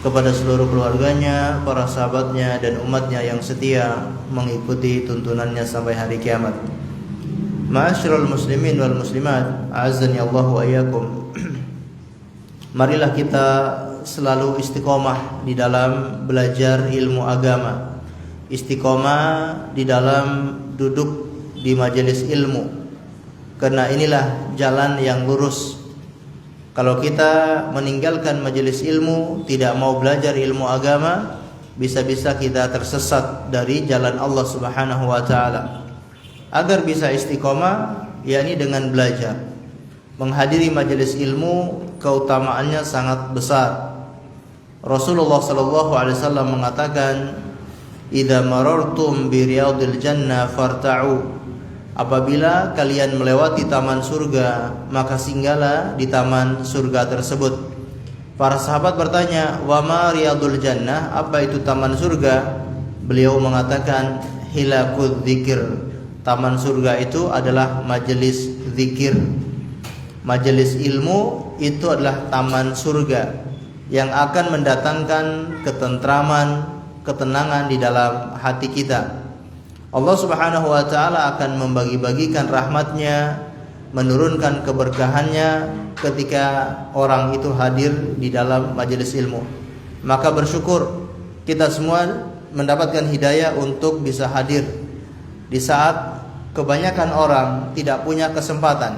kepada seluruh keluarganya, para sahabatnya dan umatnya yang setia mengikuti tuntunannya sampai hari kiamat. Ma'asyiral muslimin wal muslimat, a'azzani Allah wa iyyakum. Marilah kita selalu istiqomah di dalam belajar ilmu agama, istiqomah di dalam duduk di majelis ilmu, karena inilah jalan yang lurus. Kalau kita meninggalkan majelis ilmu, tidak mau belajar ilmu agama, bisa-bisa kita tersesat dari jalan Allah Subhanahu wa taala. Agar bisa istiqomah, yakni dengan belajar. Menghadiri majelis ilmu keutamaannya sangat besar. Rasulullah sallallahu alaihi wasallam mengatakan, "Idza marartum bi riyadil jannah farta'u." Apabila kalian melewati taman surga, maka singgahlah di taman surga tersebut. Para sahabat bertanya, "Wa ma riyadul jannah?" Apa itu taman surga? Beliau mengatakan, "Hilakudz dzikir." Taman surga itu adalah majelis zikir. Majelis ilmu itu adalah taman surga yang akan mendatangkan ketentraman, ketenangan di dalam hati kita. Allah Subhanahu wa taala akan membagi-bagikan rahmatnya, menurunkan keberkahannya ketika orang itu hadir di dalam majelis ilmu. Maka bersyukur kita semua mendapatkan hidayah untuk bisa hadir di saat kebanyakan orang tidak punya kesempatan.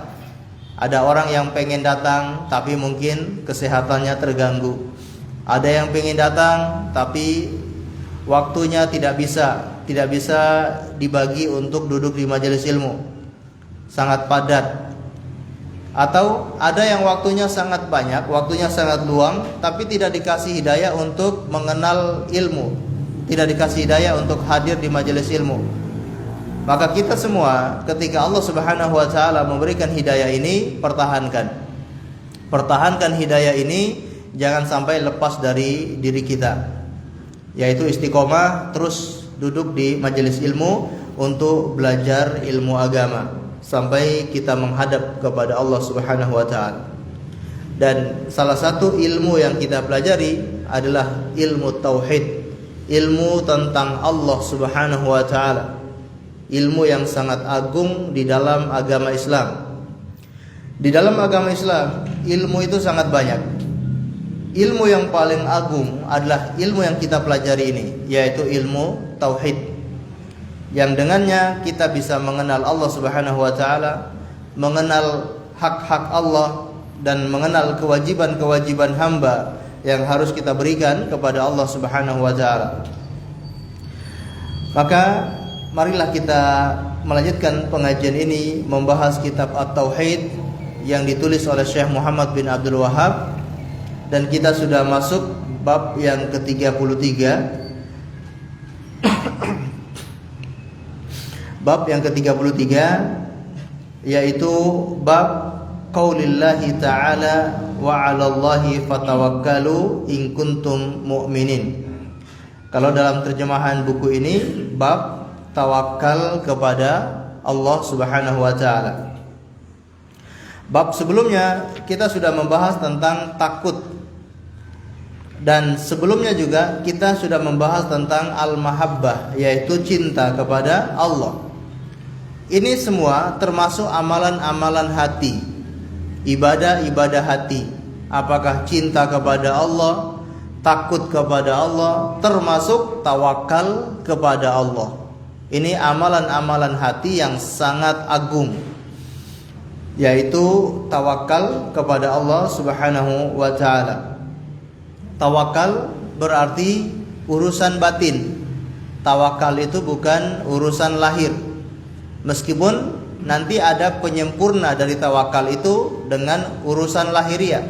Ada orang yang pengen datang tapi mungkin kesehatannya terganggu. Ada yang pengen datang tapi waktunya tidak bisa dibagi untuk duduk di majelis ilmu, sangat padat. Atau ada yang waktunya sangat banyak, waktunya sangat luang, tapi tidak dikasih hidayah untuk mengenal ilmu, tidak dikasih hidayah untuk hadir di majelis ilmu. Maka kita semua ketika Allah Subhanahu wa taala memberikan hidayah ini, pertahankan hidayah ini, jangan sampai lepas dari diri kita, yaitu istiqomah terus duduk di majelis ilmu untuk belajar ilmu agama sampai kita menghadap kepada Allah Subhanahu wa taala. Dan salah satu ilmu yang kita pelajari adalah ilmu tauhid, ilmu tentang Allah Subhanahu wa taala. Ilmu yang sangat agung di dalam agama Islam. Di dalam agama Islam, ilmu itu sangat banyak. Ilmu yang paling agung adalah ilmu yang kita pelajari ini, yaitu ilmu tauhid, yang dengannya kita bisa mengenal Allah Subhanahu wa taala, mengenal hak-hak Allah, dan mengenal kewajiban-kewajiban hamba yang harus kita berikan kepada Allah Subhanahu wa taala. Maka marilah kita melanjutkan pengajian ini membahas kitab At-Tauhid yang ditulis oleh Syekh Muhammad bin Abdul Wahhab. Dan kita sudah masuk bab yang ke-33. Bab yang ke-33 yaitu bab qaulillahi ta'ala wa 'alallahi fatawakkalu in kuntum mu'minin. Kalau dalam terjemahan buku ini bab tawakal kepada Allah Subhanahu wa taala. Bab sebelumnya kita sudah membahas tentang takut. Dan sebelumnya juga kita sudah membahas tentang al-mahabbah, yaitu cinta kepada Allah. Ini semua termasuk amalan-amalan hati, ibadah-ibadah hati. Apakah cinta kepada Allah, takut kepada Allah, termasuk tawakal kepada Allah. Ini amalan-amalan hati yang sangat agung, yaitu tawakal kepada Allah Subhanahu wa taala. Tawakal berarti urusan batin. Tawakal itu bukan urusan lahir. Meskipun nanti ada penyempurna dari tawakal itu dengan urusan lahiriah,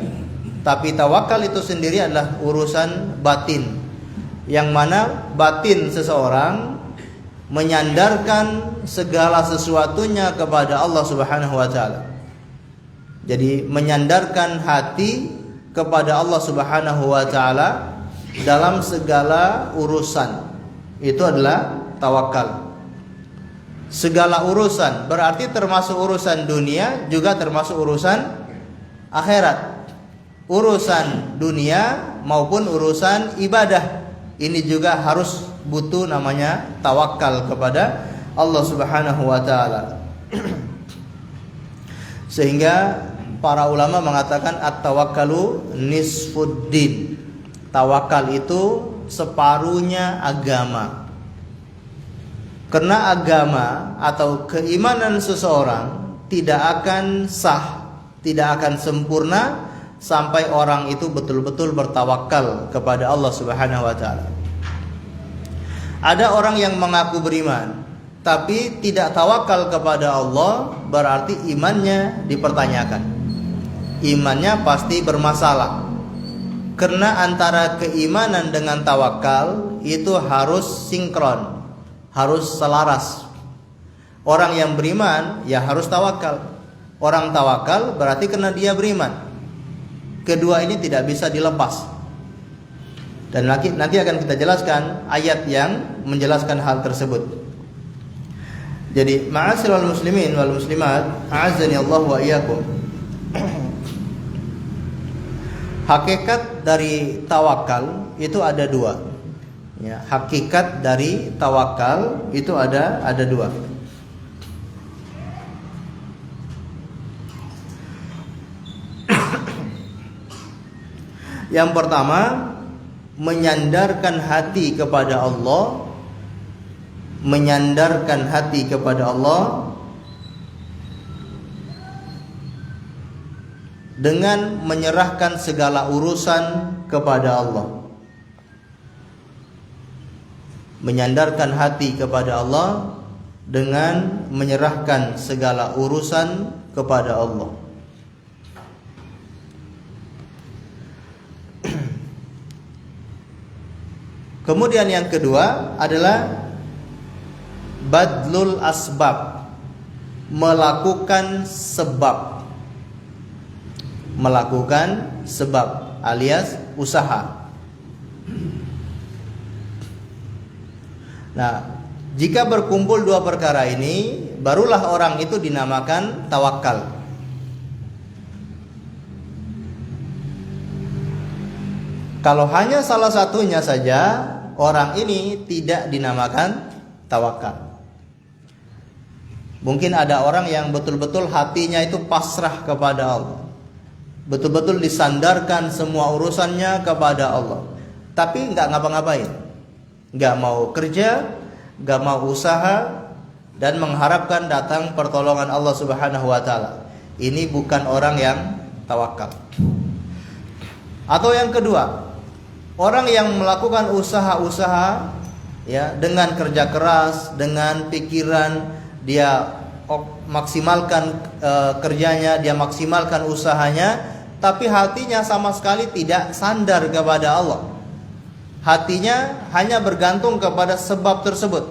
tapi tawakal itu sendiri adalah urusan batin, yang mana batin seseorang menyandarkan segala sesuatunya kepada Allah Subhanahu wa taala. Jadi menyandarkan hati kepada Allah Subhanahu wa taala dalam segala urusan. Itu adalah tawakal. Segala urusan berarti termasuk urusan dunia, juga termasuk urusan akhirat. urusan dunia maupun urusan ibadah. Ini juga harus butuh namanya tawakal kepada Allah Subhanahu wa taala. Sehingga para ulama mengatakan at-tawakkalu nisfuddin. Tawakal itu separuhnya agama. Karena agama atau keimanan seseorang tidak akan sah, tidak akan sempurna sampai orang itu betul-betul bertawakal kepada Allah Subhanahu wa taala. Ada orang yang mengaku beriman tapi tidak tawakal kepada Allah, berarti imannya dipertanyakan. Imannya pasti bermasalah. Karena antara keimanan dengan tawakal itu harus sinkron, harus selaras. Orang yang beriman ya harus tawakal. Orang tawakal berarti karena dia beriman. Kedua ini tidak bisa dilepas. Dan nanti akan kita jelaskan ayat yang menjelaskan hal tersebut. Jadi, ma'asyiral muslimin wal muslimat, a'azzani Allah wa iyyakum. Hakikat dari tawakal itu ada dua. Ya, hakikat dari tawakal itu ada dua. Yang pertama, menyandarkan hati kepada Allah, menyandarkan hati kepada Allah dengan menyerahkan segala urusan kepada Allah. Menyandarkan hati kepada Allah dengan menyerahkan segala urusan kepada Allah. Kemudian yang kedua adalah badlul asbab, melakukan sebab. Melakukan sebab alias usaha. Nah, jika berkumpul dua perkara ini, barulah orang itu dinamakan tawakal. Kalau hanya salah satunya saja, orang ini tidak dinamakan tawakal. Mungkin ada orang yang betul-betul hatinya itu pasrah kepada Allah, betul-betul disandarkan semua urusannya kepada Allah, tapi nggak ngapa-ngapain, nggak mau kerja, nggak mau usaha, dan mengharapkan datang pertolongan Allah Subhanahu wa taala. Ini bukan orang yang tawakal. Atau yang kedua, orang yang melakukan usaha-usaha ya dengan kerja keras, dengan pikiran, dia maksimalkan kerjanya, dia maksimalkan usahanya, tapi hatinya sama sekali tidak sandar kepada Allah. Hatinya hanya bergantung kepada sebab tersebut.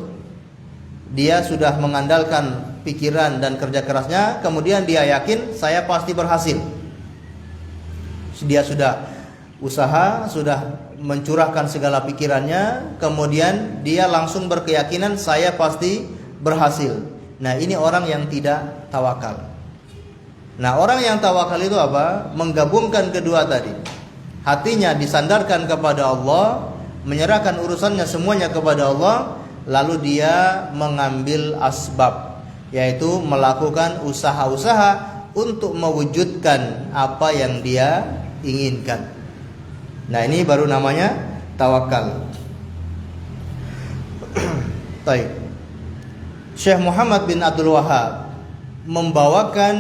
Dia sudah mengandalkan pikiran dan kerja kerasnya, kemudian dia yakin saya pasti berhasil. Dia sudah usaha, sudah mencurahkan segala pikirannya, kemudian dia langsung berkeyakinan saya pasti berhasil. Nah, ini orang yang tidak tawakal. Nah, orang yang tawakal itu apa? Menggabungkan kedua tadi. Hatinya disandarkan kepada Allah, menyerahkan urusannya semuanya kepada Allah, lalu dia mengambil asbab, yaitu melakukan usaha-usaha untuk mewujudkan apa yang dia inginkan. Nah, ini baru namanya tawakal. Baik. Syekh Muhammad bin Abdul Wahab membawakan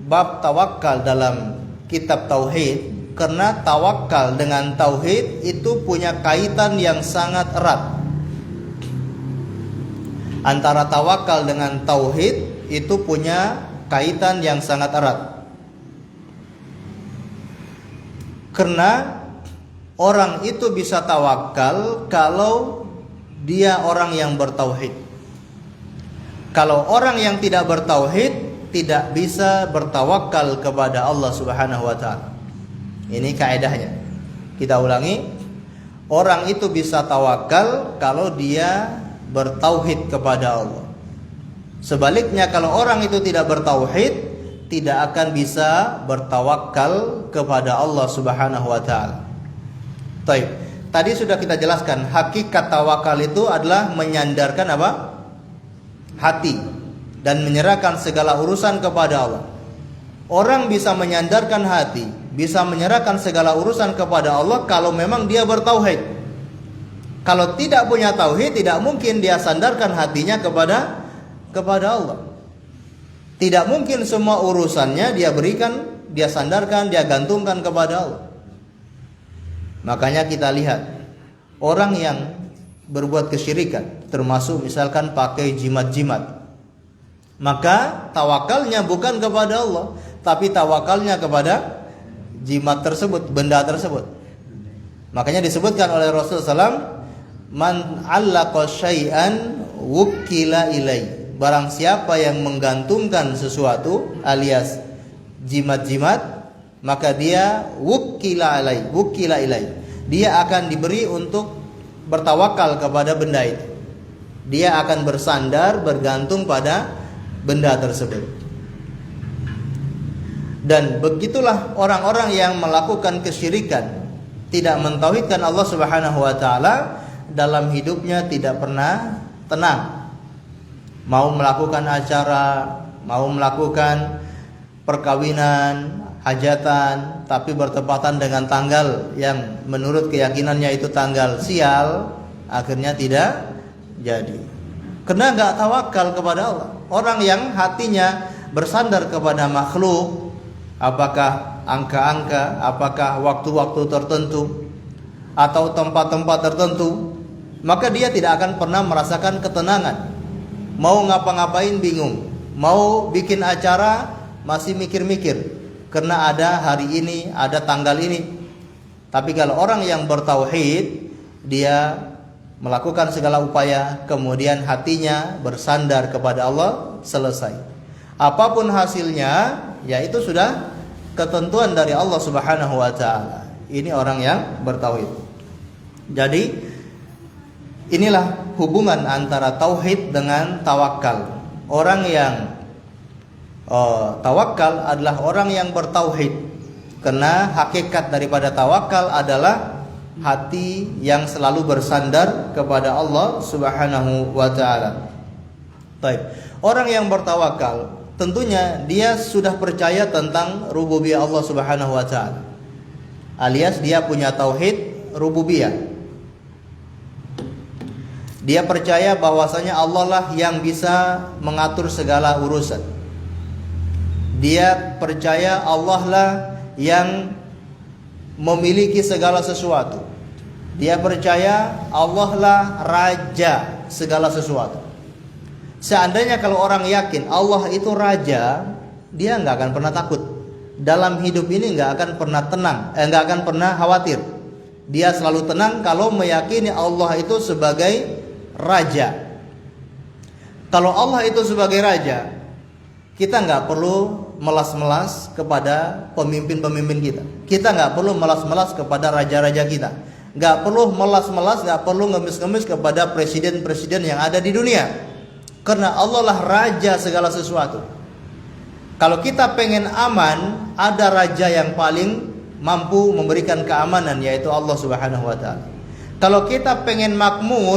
bab tawakal dalam kitab Tauhid karena tawakal dengan tauhid itu punya kaitan yang sangat erat. Antara tawakal dengan tauhid itu punya kaitan yang sangat erat. Karena orang itu bisa tawakal kalau dia orang yang bertauhid. Kalau orang yang tidak bertauhid tidak bisa bertawakal kepada Allah Subhanahu wa taala. Ini kaidahnya. Kita ulangi. Orang itu bisa tawakal kalau dia bertauhid kepada Allah. Sebaliknya kalau orang itu tidak bertauhid, tidak akan bisa bertawakal kepada Allah Subhanahu wa taala. Baik. Tadi sudah kita jelaskan, hakikat tawakal itu adalah menyandarkan apa? Hati dan menyerahkan segala urusan kepada Allah. Orang bisa menyandarkan hati, bisa menyerahkan segala urusan kepada Allah kalau memang dia bertauhid. Kalau tidak punya tauhid, tidak mungkin dia sandarkan hatinya kepada Allah. Tidak mungkin semua urusannya dia berikan, dia sandarkan, dia gantungkan kepada Allah. Makanya kita lihat orang yang berbuat kesyirikan, termasuk misalkan pakai jimat-jimat, maka tawakalnya bukan kepada Allah, tapi tawakalnya kepada jimat tersebut, benda tersebut. Makanya disebutkan oleh Rasulullah SAW, man 'allaqa syai'an wukila ilai. Barang siapa yang menggantungkan sesuatu alias jimat-jimat, maka dia wukila ilai. Dia akan diberi untuk bertawakal kepada benda itu. Dia akan bersandar, bergantung pada benda tersebut. Dan begitulah orang-orang yang melakukan kesyirikan, tidak mentauhidkan Allah Subhanahu wa taala, dalam hidupnya tidak pernah tenang. Mau melakukan acara, mau melakukan perkawinan, hajatan, tapi bertepatan dengan tanggal yang menurut keyakinannya itu tanggal sial, akhirnya tidak jadi. Karena nggak tawakal kepada Allah. Orang yang hatinya bersandar kepada makhluk, apakah angka-angka, apakah waktu-waktu tertentu, atau tempat-tempat tertentu, maka dia tidak akan pernah merasakan ketenangan. Mau ngapa-ngapain bingung, mau bikin acara masih mikir-mikir, karena ada hari ini, ada tanggal ini. Tapi kalau orang yang bertauhid, dia melakukan segala upaya, kemudian hatinya bersandar kepada Allah, selesai. Apapun hasilnya, ya itu sudah ketentuan dari Allah Subhanahu wa taala. Ini orang yang bertauhid. Jadi inilah hubungan antara tauhid dengan tawakal. Orang yang tawakal adalah orang yang bertauhid, karena hakikat daripada tawakal adalah hati yang selalu bersandar kepada Allah Subhanahu wa taala. Baik. Orang yang bertawakal tentunya dia sudah percaya tentang rububiyah Allah Subhanahu wa taala. Alias dia punya tauhid rububiyah. Dia percaya bahwasanya Allah lah yang bisa mengatur segala urusan. Dia percaya Allah lah yang memiliki segala sesuatu. Dia percaya Allah lah raja segala sesuatu. Seandainya kalau orang yakin Allah itu raja, dia nggak akan pernah takut. Dalam hidup ini nggak akan pernah tenang, nggak akan pernah khawatir. Dia selalu tenang kalau meyakini Allah itu sebagai raja. Kalau Allah itu sebagai raja, kita nggak perlu melas-melas kepada pemimpin-pemimpin kita. Kita nggak perlu melas-melas kepada raja-raja kita. Nggak perlu melas-melas, nggak perlu ngemis-ngemis kepada presiden-presiden yang ada di dunia. Karena Allah lah raja segala sesuatu. Kalau kita pengen aman, ada raja yang paling mampu memberikan keamanan, yaitu Allah Subhanahu wa taala. Kalau kita pengen makmur,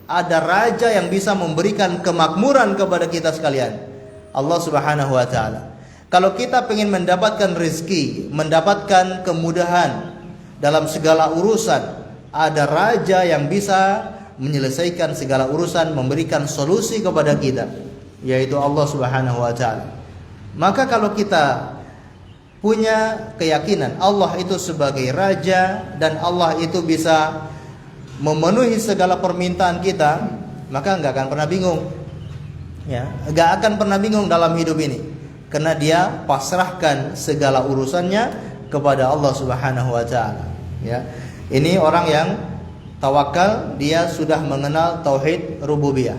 ada raja yang bisa memberikan kemakmuran kepada kita sekalian, Allah Subhanahu wa taala. Kalau kita ingin mendapatkan rezeki, mendapatkan kemudahan dalam segala urusan, ada raja yang bisa menyelesaikan segala urusan, memberikan solusi kepada kita, yaitu Allah Subhanahu wa taala. Maka kalau kita punya keyakinan Allah itu sebagai raja dan Allah itu bisa memenuhi segala permintaan kita, maka nggak akan pernah bingung, ya, nggak akan pernah bingung dalam hidup ini, karena dia pasrahkan segala urusannya kepada Allah Subhanahu wa taala. Ya, ini orang yang tawakal, dia sudah mengenal tauhid rububiyah.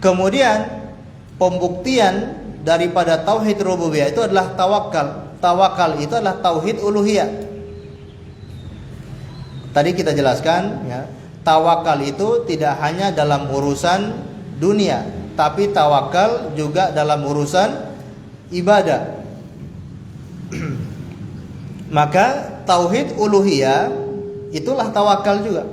Kemudian pembuktian daripada tauhid rububiyah itu adalah tawakal. Tawakal itu adalah tauhid uluhiyah. Tadi kita jelaskan, ya, tawakal itu tidak hanya dalam urusan dunia, tapi tawakal juga dalam urusan ibadah. Maka tauhid uluhiyah itulah tawakal juga.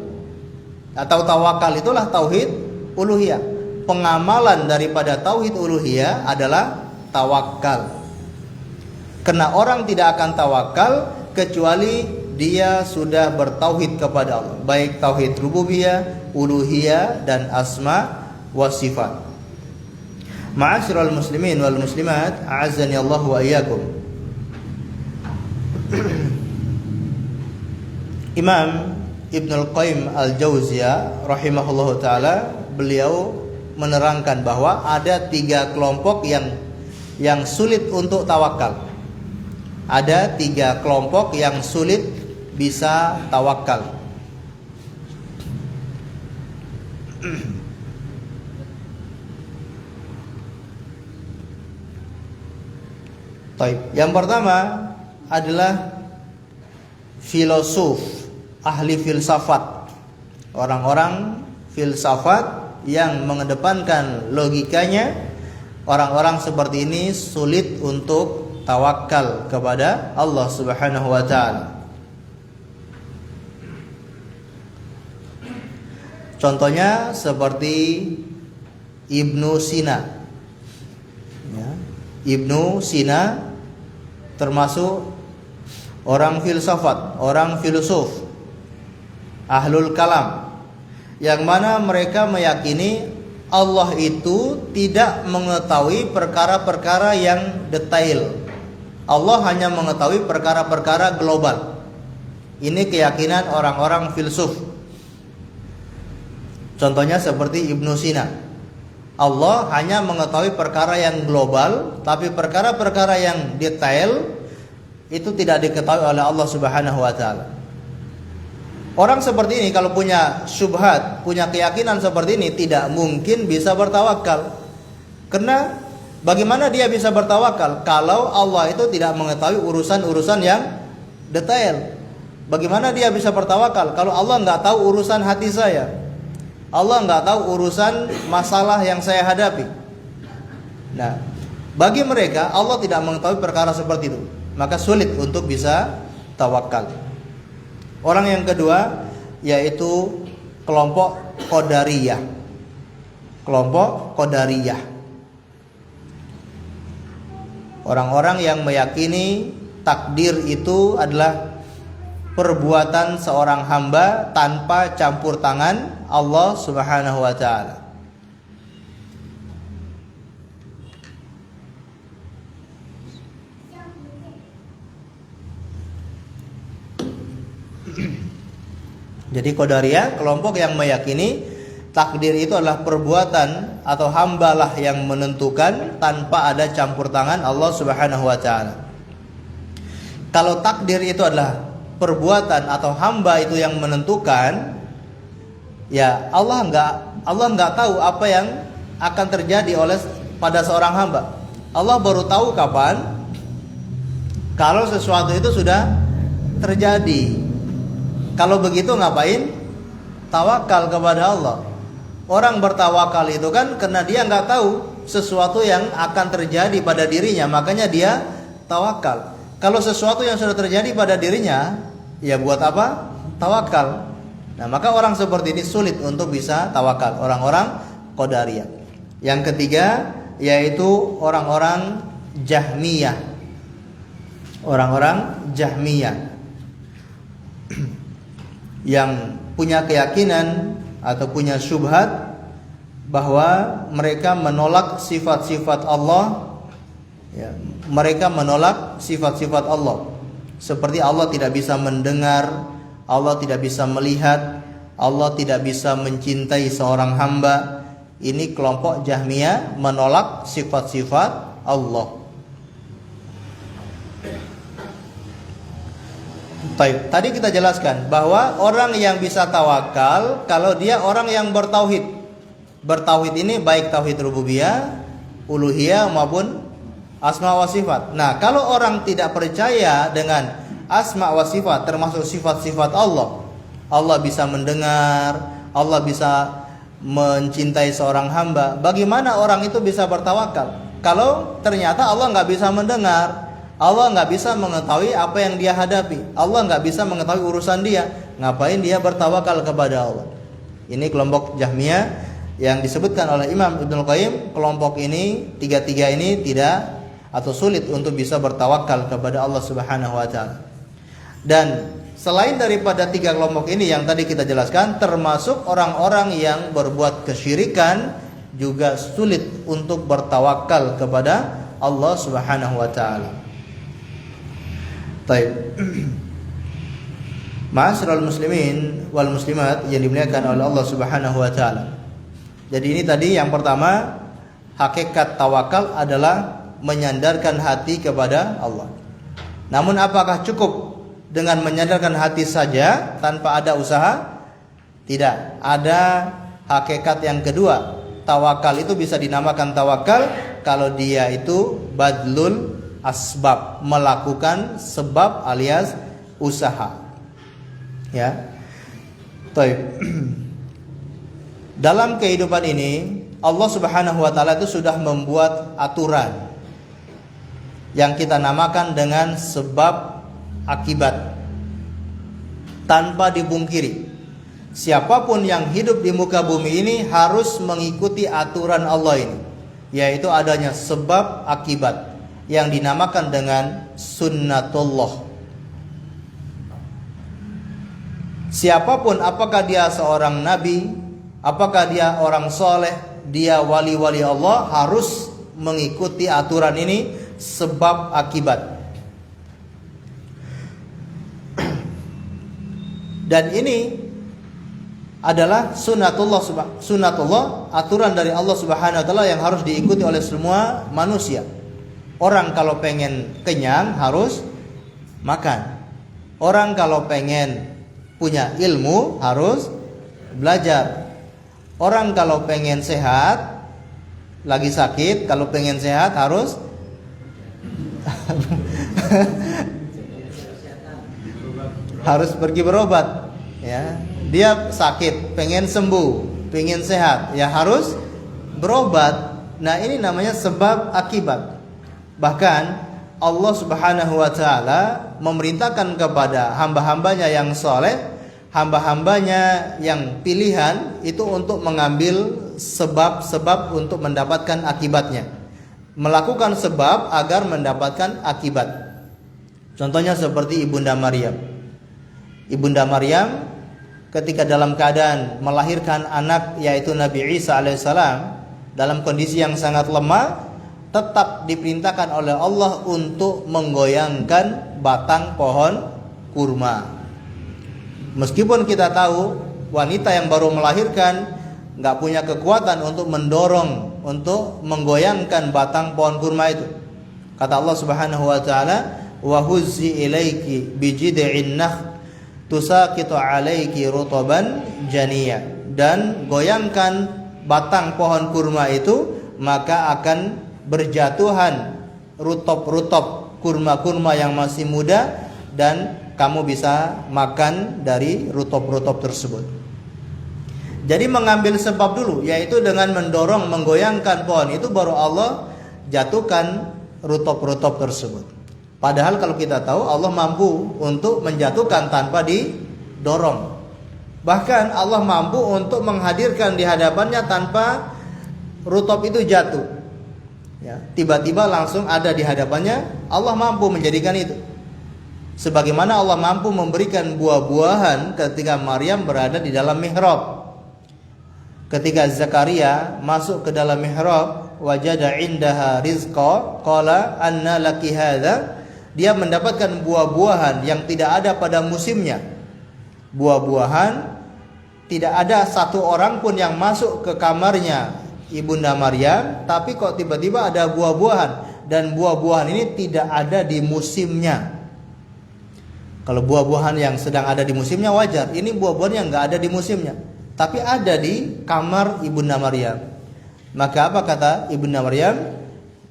Atau tawakal itulah tauhid uluhiyah. Pengamalan daripada tauhid uluhiyah adalah tawakal. Karena orang tidak akan tawakal kecuali dia sudah bertauhid kepada Allah, baik tauhid rububiyah, uluhiyah, dan asma wa sifat. Ma'asyiral muslimin wal muslimat, a'azzani Allah wa iyyakum. Imam Ibnul Qayyim Al-Jauziyah rahimahullahu taala, beliau menerangkan bahwa ada 3 kelompok yang sulit untuk tawakal. Ada 3 kelompok yang sulit bisa tawakal. Baik, yang pertama adalah filosof, ahli filsafat. Orang-orang filsafat yang mengedepankan logikanya, orang-orang seperti ini sulit untuk tawakal kepada Allah Subhanahu wa taala. Contohnya seperti Ibnu Sina. Ya, Ibnu Sina termasuk orang filsafat, orang filosof, ahlul kalam, yang mana mereka meyakini Allah itu tidak mengetahui perkara-perkara yang detail. Allah hanya mengetahui perkara-perkara global. Ini keyakinan orang-orang filsuf. Contohnya seperti Ibnu Sina. Allah hanya mengetahui perkara yang global, tapi perkara-perkara yang detail itu tidak diketahui oleh Allah Subhanahu wa taala. Orang seperti ini kalau punya syubhat, punya keyakinan seperti ini, tidak mungkin bisa bertawakal. Karena bagaimana dia bisa bertawakal kalau Allah itu tidak mengetahui urusan-urusan yang detail? Bagaimana dia bisa bertawakal kalau Allah nggak tahu urusan hati saya? Allah nggak tahu urusan masalah yang saya hadapi. Nah, bagi mereka Allah tidak mengetahui perkara seperti itu, maka sulit untuk bisa tawakal. Orang yang kedua yaitu kelompok Qadariyah. Kelompok Qadariyah. Orang-orang yang meyakini takdir itu adalah perbuatan seorang hamba tanpa campur tangan Allah Subhanahu wa taala. Jadi Qadariyah kelompok yang meyakini takdir itu adalah perbuatan atau hambalah yang menentukan tanpa ada campur tangan Allah Subhanahu wa taala. Kalau takdir itu adalah perbuatan atau hamba itu yang menentukan, ya Allah enggak tahu apa yang akan terjadi pada seorang hamba. Allah baru tahu kapan kalau sesuatu itu sudah terjadi. Kalau begitu ngapain tawakal kepada Allah? Orang bertawakal itu kan karena dia nggak tahu sesuatu yang akan terjadi pada dirinya, makanya dia tawakal. Kalau sesuatu yang sudah terjadi pada dirinya, ya buat apa? Tawakal. Nah, maka orang seperti ini sulit untuk bisa tawakal. Orang-orang Qadariyah. Yang ketiga yaitu orang-orang Jahmiyah. Orang-orang Jahmiyah yang punya keyakinan atau punya syubhat bahwa mereka menolak sifat-sifat Allah, ya, mereka menolak sifat-sifat Allah, seperti Allah tidak bisa mendengar, Allah tidak bisa melihat, Allah tidak bisa mencintai seorang hamba. Ini kelompok Jahmiyah menolak sifat-sifat Allah. Tadi kita jelaskan bahwa orang yang bisa tawakal kalau dia orang yang bertauhid. Bertauhid ini baik tauhid rububiyah, uluhiyah maupun asma wa sifat. Nah, kalau orang tidak percaya dengan asma wa sifat termasuk sifat-sifat Allah, Allah bisa mendengar, Allah bisa mencintai seorang hamba, bagaimana orang itu bisa bertawakal kalau ternyata Allah nggak bisa mendengar, Allah nggak bisa mengetahui apa yang dia hadapi, Allah nggak bisa mengetahui urusan dia, ngapain dia bertawakal kepada Allah? Ini kelompok Jahmiyah yang disebutkan oleh Imam Ibnul Qayyim. Kelompok ini, tiga-tiga ini tidak atau sulit untuk bisa bertawakal kepada Allah Subhanahu wa taala. Dan selain daripada tiga kelompok ini yang tadi kita jelaskan, termasuk orang-orang yang berbuat kesyirikan juga sulit untuk bertawakal kepada Allah Subhanahu wa taala. Baik. Ma'asyiral muslimin wal muslimat yang dimuliakan oleh Allah Subhanahu wa taala. Jadi ini tadi yang pertama, hakikat tawakal adalah menyandarkan hati kepada Allah. Namun apakah cukup dengan menyandarkan hati saja tanpa ada usaha? Tidak. Ada hakikat yang kedua. Tawakal itu bisa dinamakan tawakal kalau dia itu badlul asbab, melakukan sebab alias usaha. Ya. Baik. Dalam kehidupan ini Allah Subhanahu wa taala itu sudah membuat aturan yang kita namakan dengan sebab akibat, tanpa dipungkiri. Siapapun yang hidup di muka bumi ini harus mengikuti aturan Allah ini, yaitu adanya sebab akibat yang dinamakan dengan sunnatullah. Siapapun, apakah dia seorang nabi, apakah dia orang soleh, dia wali-wali Allah, harus mengikuti aturan ini, sebab akibat. Dan ini adalah sunnatullah, aturan dari Allah Subhanahu wa taala yang harus diikuti oleh semua manusia. Orang kalau pengen kenyang harus makan. Orang kalau pengen punya ilmu harus belajar. Orang kalau pengen sehat, lagi sakit, kalau pengen sehat harus harus pergi berobat, ya. Dia sakit, pengen sembuh, pengen sehat, ya harus berobat. Nah, ini namanya sebab akibat. Bahkan Allah Subhanahu wa taala memerintahkan kepada hamba-hambanya yang soleh, hamba-hambanya yang pilihan itu untuk mengambil sebab-sebab untuk mendapatkan akibatnya. Melakukan sebab agar mendapatkan akibat. Contohnya seperti Ibunda Maryam. Ibunda Maryam ketika dalam keadaan melahirkan anak yaitu Nabi Isa alaihissalam dalam kondisi yang sangat lemah, tetap diperintahkan oleh Allah untuk menggoyangkan batang pohon kurma. Meskipun kita tahu wanita yang baru melahirkan nggak punya kekuatan untuk mendorong, untuk menggoyangkan batang pohon kurma itu. Kata Allah Subhanahu wa taala, "Wa huzzi ilaiki bijid'in nakh tusaqitu 'alaiki rutaban janiyya." Dan goyangkan batang pohon kurma itu, maka akan berjatuhan rutop-rutop kurma-kurma yang masih muda, dan kamu bisa makan dari rutop-rutop tersebut. Jadi mengambil sebab dulu, yaitu dengan mendorong, menggoyangkan pohon itu, baru Allah jatuhkan rutop-rutop tersebut. Padahal kalau kita tahu Allah mampu untuk menjatuhkan tanpa didorong. Bahkan Allah mampu untuk menghadirkan di hadapannya tanpa rutop itu jatuh. Ya, tiba-tiba langsung ada di hadapannya. Allah mampu menjadikan itu. Sebagaimana Allah mampu memberikan buah-buahan ketika Maryam berada di dalam mihrab. Ketika Zakaria masuk ke dalam mihrab, wajada indaha rizqa, qala anna laki hadza. Dia mendapatkan buah-buahan yang tidak ada pada musimnya. Buah-buahan, tidak ada satu orang pun yang masuk ke kamarnya Ibunda Maryam, tapi kok tiba-tiba ada buah-buahan, dan buah-buahan ini tidak ada di musimnya. Kalau buah-buahan yang sedang ada di musimnya wajar, ini buah-buahan yang nggak ada di musimnya, tapi ada di kamar Ibunda Maryam. Maka apa kata Ibunda Maryam?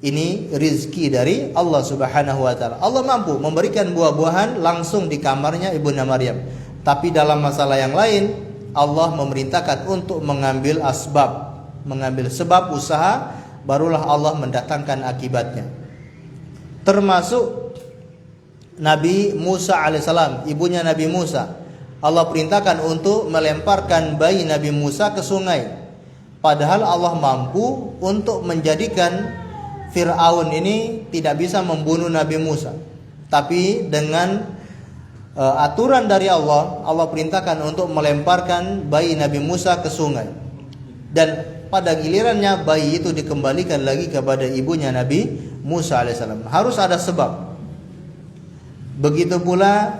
Ini rizki dari Allah Subhanahu wa taala. Allah mampu memberikan buah-buahan langsung di kamarnya Ibunda Maryam. Tapi dalam masalah yang lain, Allah memerintahkan untuk mengambil asbab, mengambil sebab usaha, barulah Allah mendatangkan akibatnya. Termasuk Nabi Musa alaihissalam, ibunya Nabi Musa, Allah perintahkan untuk melemparkan bayi Nabi Musa ke sungai. Padahal Allah mampu untuk menjadikan Fir'aun ini tidak bisa membunuh Nabi Musa. Tapi dengan aturan dari Allah, Allah perintahkan untuk melemparkan bayi Nabi Musa ke sungai. Dan pada gilirannya bayi itu dikembalikan lagi kepada ibunya Nabi Musa alaihissalam. Harus ada sebab. Begitu pula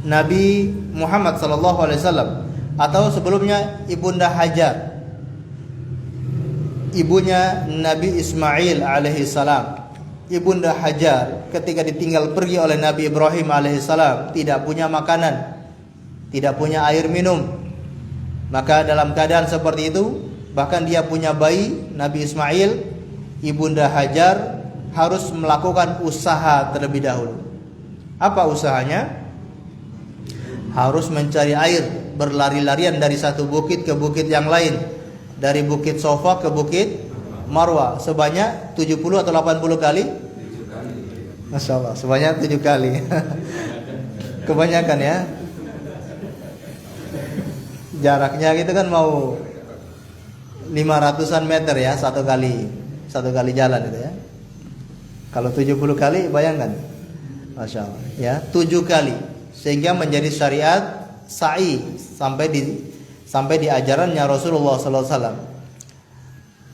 Nabi Muhammad sallallahu alaihi wasallam, atau sebelumnya Ibunda Hajar, ibunya Nabi Ismail alaihi salam. Ibunda Hajar ketika ditinggal pergi oleh Nabi Ibrahim alaihi salam, tidak punya makanan, tidak punya air minum. Maka dalam keadaan seperti itu, bahkan dia punya bayi Nabi Ismail, Ibunda Hajar harus melakukan usaha terlebih dahulu. Apa usahanya? Harus mencari air, berlari-larian dari satu bukit ke bukit yang lain, dari bukit Sofa ke bukit Marwah, sebanyak 70 atau 80 kali? Masya Allah, sebanyak 7 kali. Kebanyakan ya. Jaraknya gitu kan mau 500-an meter ya, satu kali jalan itu ya. Kalau 70 kali bayangkan, Masya Allah ya, 7 kali, sehingga menjadi syariat sa'i sampai di ajarannya Rasulullah SAW.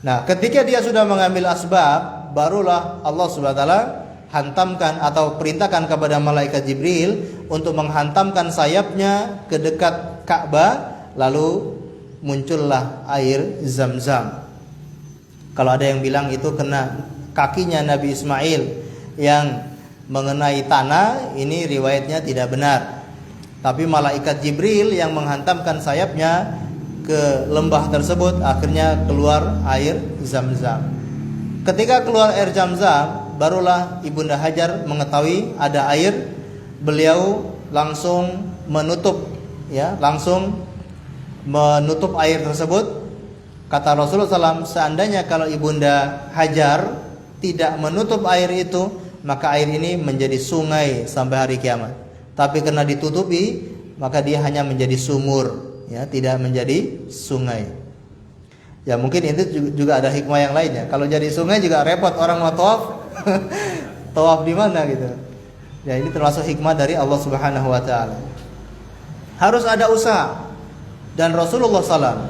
Nah, ketika dia sudah mengambil asbab, barulah Allah Subhanahu wa taala hantamkan atau perintahkan kepada malaikat Jibril untuk menghantamkan sayapnya ke dekat Ka'bah, lalu muncullah air Zam-Zam. Kalau ada yang bilang itu kena kakinya Nabi Ismail yang mengenai tanah, ini riwayatnya tidak benar. Tapi malaikat Jibril yang menghantamkan sayapnya ke lembah tersebut, akhirnya keluar air Zam-Zam. Ketika keluar air Zam-Zam, barulah Ibunda Hajar mengetahui ada air. Beliau langsung menutup air tersebut. Kata Rasulullah SAW, seandainya kalau Ibunda Hajar tidak menutup air itu, maka air ini menjadi sungai sampai hari kiamat. Tapi karena ditutupi, maka dia hanya menjadi sumur, ya, tidak menjadi sungai. Ya, mungkin itu juga ada hikmah yang lainnya. Kalau jadi sungai juga repot, orang mau tawaf. Tawaf di mana gitu. Ya, ini termasuk hikmah dari Allah Subhanahu wa taala. Harus ada usaha. Dan Rasulullah SAW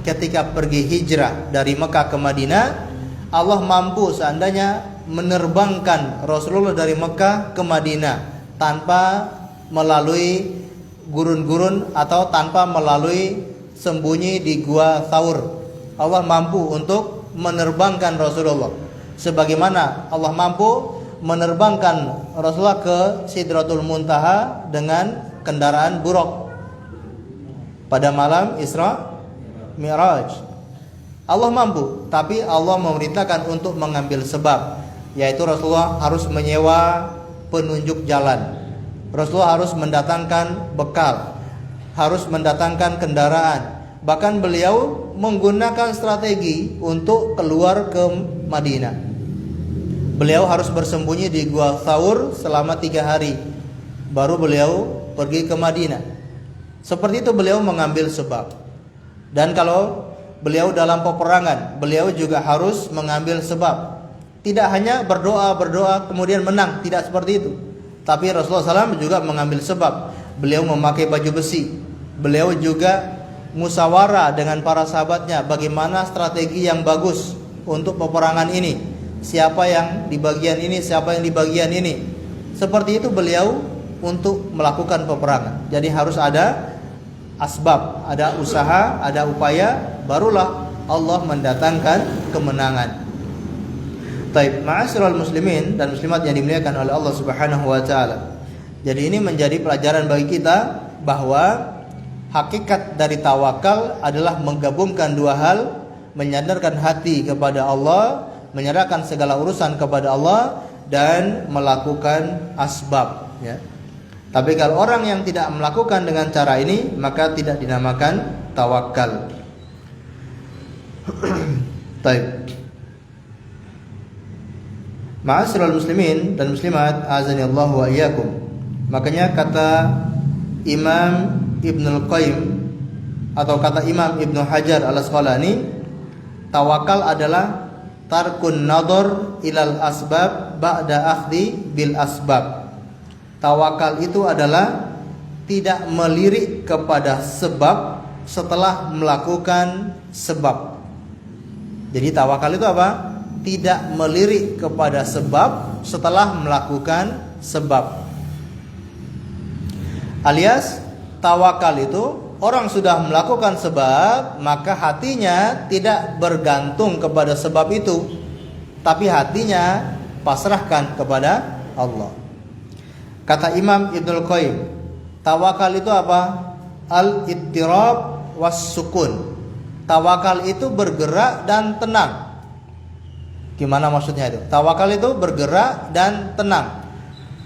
ketika pergi hijrah dari Mekah ke Madinah, Allah mampu seandainya menerbangkan Rasulullah dari Mekah ke Madinah tanpa melalui gurun-gurun atau tanpa melalui sembunyi di gua Thaur. Allah mampu untuk menerbangkan Rasulullah, sebagaimana Allah mampu menerbangkan Rasulullah ke Sidratul Muntaha dengan kendaraan buruk pada malam Isra Mi'raj. Allah mampu, tapi Allah memerintahkan untuk mengambil sebab, yaitu Rasulullah harus menyewa penunjuk jalan. Rasulullah harus mendatangkan bekal, harus mendatangkan kendaraan. Bahkan beliau menggunakan strategi untuk keluar ke Madinah. Beliau harus bersembunyi di Gua Thaur selama 3 hari, baru beliau pergi ke Madinah. Seperti itu beliau mengambil sebab. Dan kalau beliau dalam peperangan, beliau juga harus mengambil sebab. Tidak hanya berdoa kemudian menang, tidak seperti itu. Tapi Rasulullah SAW juga mengambil sebab. Beliau memakai baju besi. Beliau juga musyawarah dengan para sahabatnya bagaimana strategi yang bagus untuk peperangan ini. Siapa yang di bagian ini, siapa yang di bagian ini. Seperti itu beliau untuk melakukan peperangan. Jadi harus ada asbab, ada usaha, ada upaya, barulah Allah mendatangkan kemenangan. Taib, ma'asyiral muslimin dan muslimat yang dimuliakan oleh Allah Subhanahu wa taala. Jadi ini menjadi pelajaran bagi kita bahwa hakikat dari tawakal adalah menggabungkan dua hal, menyandarkan hati kepada Allah, menyerahkan segala urusan kepada Allah, dan melakukan asbab, ya. Tapi kalau orang yang tidak melakukan dengan cara ini, maka tidak dinamakan tawakal. Baik. Ma'asyiral muslimin dan muslimat, azanillahu wa iyyakum. Makanya kata Imam Ibnul Qayyim atau kata Imam Ibnu Hajar Al-Asqalani, tawakal adalah tarkun nadhar ilal asbab ba'da akhdhi bil asbab. Tawakal itu adalah tidak melirik kepada sebab setelah melakukan sebab. Jadi tawakal itu apa? Tidak melirik kepada sebab setelah melakukan sebab. Alias tawakal itu orang sudah melakukan sebab, maka hatinya tidak bergantung kepada sebab itu, tapi hatinya pasrahkan kepada Allah. Kata Imam Ibnul Qayyim, tawakal itu apa? Al-ittirab was-sukun. Tawakal itu bergerak dan tenang. Gimana maksudnya itu? Tawakal itu bergerak dan tenang.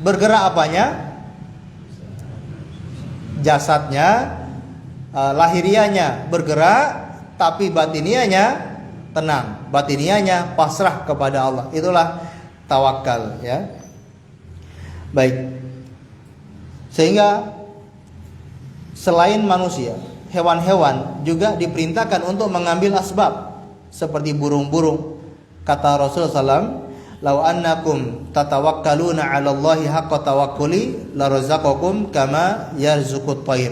Bergerak apanya? Jasadnya, lahirianya bergerak, tapi batinianya tenang. Batinianya pasrah kepada Allah. Itulah tawakal, ya. Baik. Sehingga selain manusia, hewan-hewan juga diperintahkan untuk mengambil asbab, seperti burung-burung. Kata Rasulullah SAW, "Lau annakum tatawakkaluna 'ala Allahi haqqa tawakkuli la razaqakum kama yarzuqut thair.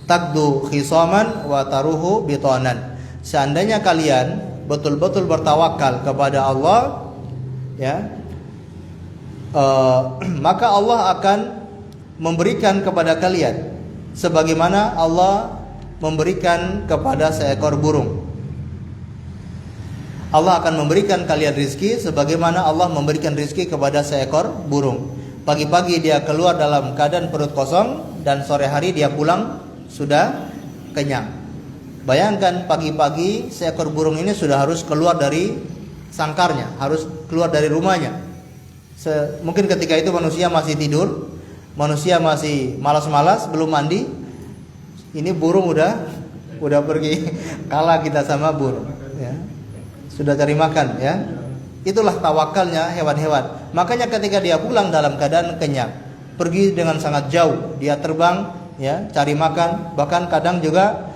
Taqdu khisaman wa taruhu bitanan." Seandainya kalian betul-betul bertawakal kepada Allah, ya, maka Allah akan memberikan kepada kalian sebagaimana Allah memberikan kepada seekor burung. Allah akan memberikan kalian rizki sebagaimana Allah memberikan rizki kepada seekor burung. Pagi-pagi dia keluar dalam keadaan perut kosong, dan sore hari dia pulang sudah kenyang. Bayangkan pagi-pagi seekor burung ini sudah harus keluar dari sangkarnya, harus keluar dari rumahnya. Mungkin ketika itu manusia masih tidur, manusia masih malas-malas, belum mandi. Ini burung udah pergi. Kalah kita sama burung, ya. Sudah cari makan, ya. Itulah tawakalnya hewan-hewan. Makanya ketika dia pulang dalam keadaan kenyang, pergi dengan sangat jauh, dia terbang, ya, cari makan, bahkan kadang juga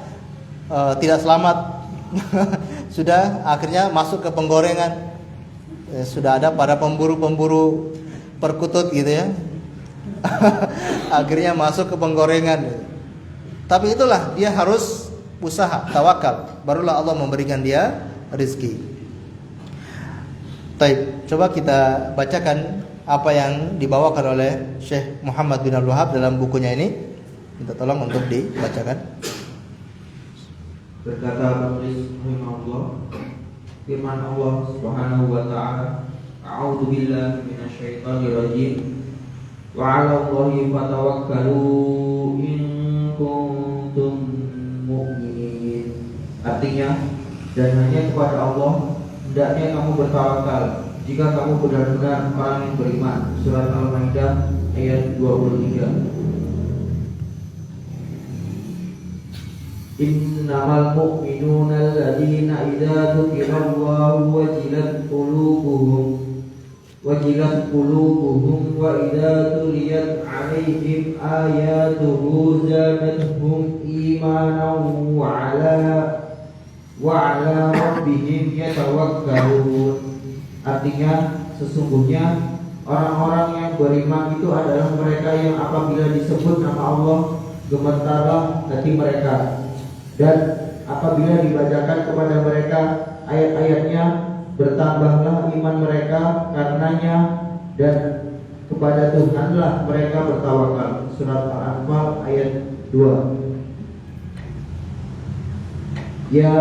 tidak selamat. Sudah akhirnya masuk ke penggorengan. Sudah ada para pemburu-pemburu perkutut gitu, ya. Akhirnya masuk ke penggorengan. Tapi itulah, dia harus usaha, tawakal, barulah Allah memberikan dia rezeki. Baik, coba kita bacakan apa yang dibawakan oleh Syekh Muhammad bin Abdul Wahab dalam bukunya ini. Minta tolong untuk dibacakan. Berkata penulis rahimahullah, firman Allah Subhanahu wa taala, a'udzu billahi minasyaitonir rajim. Wa 'alallahi fatawakkalu in kuntum mu'minin. Artinya, dan hanya kepada Allah hendaknya kamu bertawakal jika kamu benar-benar orang yang beriman. Surat Al-Maidah ayat 23. Innamal mu'minuna alladzina idza dzukirallahu wajilat qulubuhum wa idza tuliyat 'alaihim ayatuhu zadatuhum imanan wa 'ala rabbihim yatawakkalun. Artinya, sesungguhnya orang-orang yang beriman itu adalah mereka yang apabila disebut nama Allah gemetarlah hati mereka, dan apabila dibacakan kepada mereka ayat-ayatnya bertambahlah iman mereka karenanya, dan kepada Tuhanlah mereka bertawakal. Surat Al-Anfal ayat 2. Ya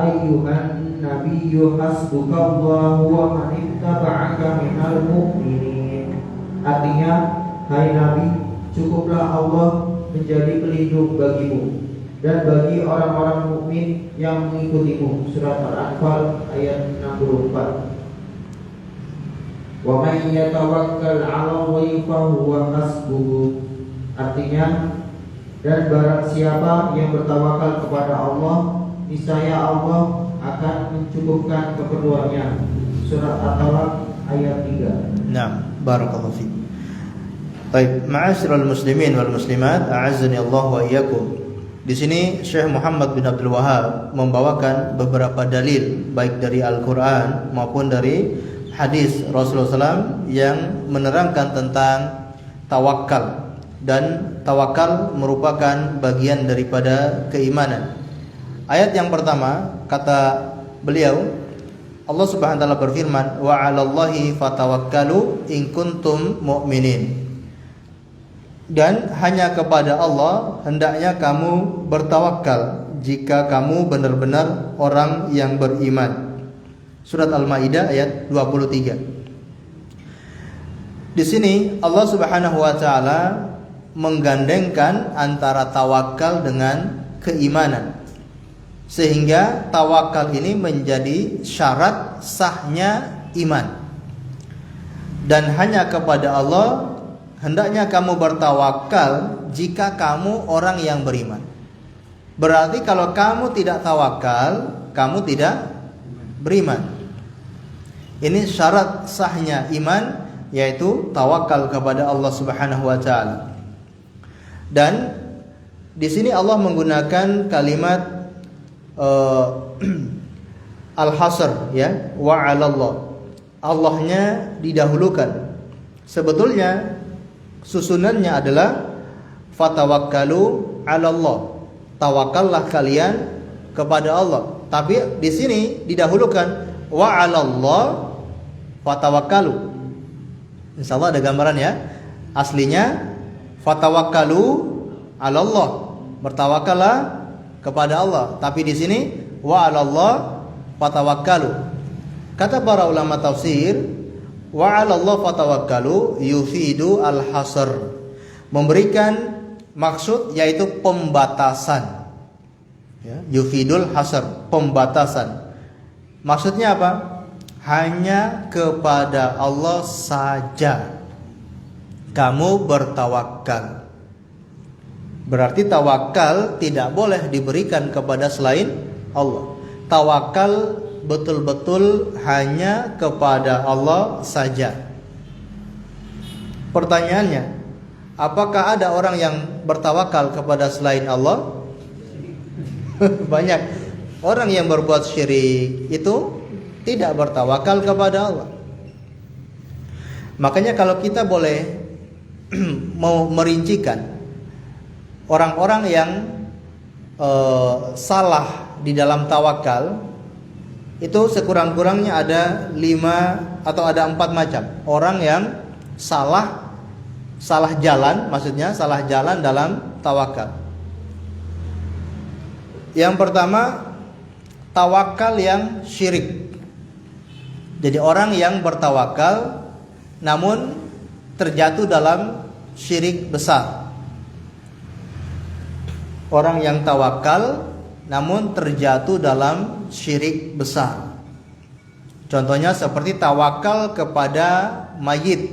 ayyuhan nabiyyu hasbukallahu wa man ittaba'aka minal mu'minin. Artinya, hai Nabi, cukuplah Allah menjadi pelindung bagimu dan bagi orang-orang mukmin yang mengikutimu. Surat Al-Anfal ayat 64. Wa may yatawakkal 'ala Allahi fa huwa hasbuh. Artinya, dan barang siapa yang bertawakal kepada Allah, niscaya Allah akan mencukupkan keperluannya. Surat At-Talaq ayat 3. Nah, barakallahu fiik. Baik, ma'asyiral muslimin wal muslimat, a'azzani Allah wa iyyakum. Di sini Syekh Muhammad bin Abdul Wahhab membawakan beberapa dalil baik dari Al-Qur'an maupun dari hadis Rasulullah SAW yang menerangkan tentang tawakal. Dan tawakal merupakan bagian daripada keimanan. Ayat yang pertama, kata beliau, Allah Subhanahu wa taala berfirman, wa 'alallahi fatawakkalu in kuntum mu'minin. Dan hanya kepada Allah hendaknya kamu bertawakal jika kamu benar-benar orang yang beriman. Surat Al-Maidah ayat 23. Di sini Allah Subhanahu wa taala menggandengkan antara tawakal dengan keimanan, sehingga tawakal ini menjadi syarat sahnya iman. Dan hanya kepada Allah hendaknya kamu bertawakal jika kamu orang yang beriman. Berarti kalau kamu tidak tawakal, kamu tidak beriman. Ini syarat sahnya iman, yaitu tawakal kepada Allah Subhanahu wa taala. Dan di sini Allah menggunakan kalimat al-hasr, ya, wa 'alallah. Allahnya didahulukan. Sebetulnya susunannya adalah fatawakkalu 'alallah. Tawakallah kalian kepada Allah. Tapi di sini didahulukan wa 'alallah fatawakkalu. Insyaallah ada gambaran ya. Aslinya fatawakkalu 'alallah, bertawakallah kepada Allah. Tapi di sini wa 'alallah fatawakkalu. Kata para ulama tafsir, wa 'alallah fatawakkalu yufidu al-hasr, memberikan maksud yaitu pembatasan. Ya, yufidul hasr, pembatasan. Maksudnya apa? Hanya kepada Allah saja kamu bertawakal. Berarti tawakal tidak boleh diberikan kepada selain Allah. Tawakal betul-betul hanya kepada Allah saja. Pertanyaannya, apakah ada orang yang bertawakal kepada selain Allah? Banyak orang yang berbuat syirik itu tidak bertawakal kepada Allah. Makanya kalau kita boleh mau merincikan orang-orang yang salah di dalam tawakal, itu sekurang-kurangnya ada 5 atau ada 4 macam orang yang salah jalan, maksudnya salah jalan dalam tawakal. Yang pertama, tawakal yang syirik. Jadi orang yang bertawakal namun terjatuh dalam syirik besar. Orang yang tawakal namun terjatuh dalam syirik besar. Contohnya seperti tawakal kepada mayit,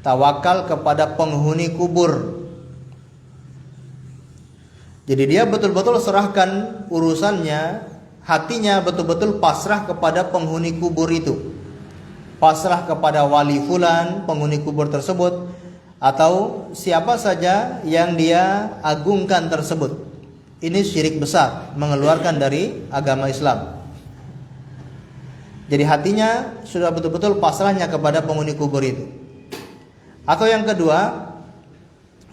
tawakal kepada penghuni kubur. Jadi dia betul-betul serahkan urusannya, hatinya betul-betul pasrah kepada penghuni kubur itu. Pasrah kepada wali fulan, penghuni kubur tersebut, atau siapa saja yang dia agungkan tersebut. Ini syirik besar, mengeluarkan dari agama Islam. Jadi hatinya sudah betul-betul pasrahnya kepada penghuni kubur itu. Atau yang kedua,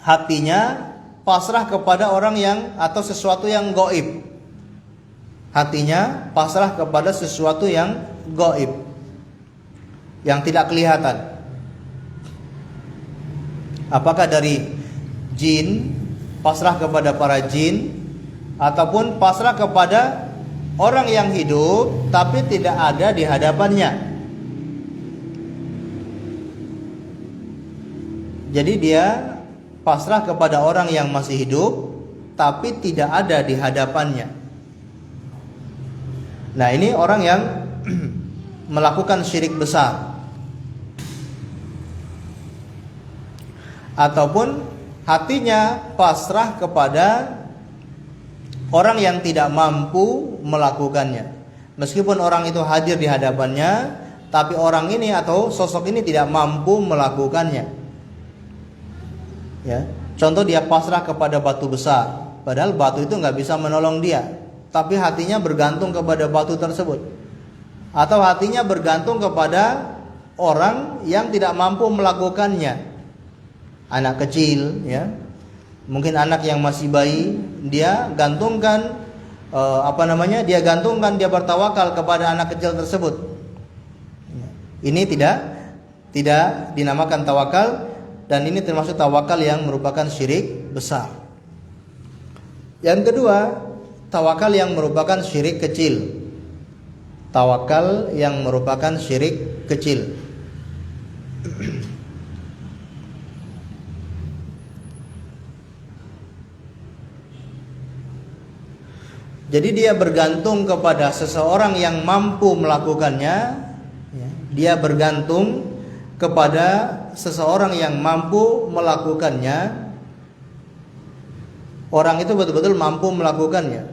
hatinya pasrah kepada orang yang atau sesuatu yang gaib. Hatinya pasrah kepada sesuatu yang gaib, yang tidak kelihatan. Apakah dari jin, pasrah kepada para jin, ataupun pasrah kepada orang yang hidup tapi tidak ada di hadapannya. Jadi dia pasrah kepada orang yang masih hidup tapi tidak ada di hadapannya. Nah, ini orang yang melakukan syirik besar. Ataupun hatinya pasrah kepada orang yang tidak mampu melakukannya. Meskipun orang itu hadir di hadapannya, tapi orang ini atau sosok ini tidak mampu melakukannya. Ya, contoh dia pasrah kepada batu besar, padahal batu itu nggak bisa menolong dia, tapi hatinya bergantung kepada batu tersebut. Atau hatinya bergantung kepada orang yang tidak mampu melakukannya. Anak kecil, ya, mungkin anak yang masih bayi, dia gantungkan dia gantungkan, dia bertawakal kepada anak kecil tersebut. Ini tidak dinamakan tawakal, dan ini termasuk tawakal yang merupakan syirik besar. Yang kedua, tawakal yang merupakan syirik kecil. Tawakal yang merupakan syirik kecil. Jadi dia bergantung kepada seseorang yang mampu melakukannya, ya. Dia bergantung kepada seseorang yang mampu melakukannya. Orang itu betul-betul mampu melakukannya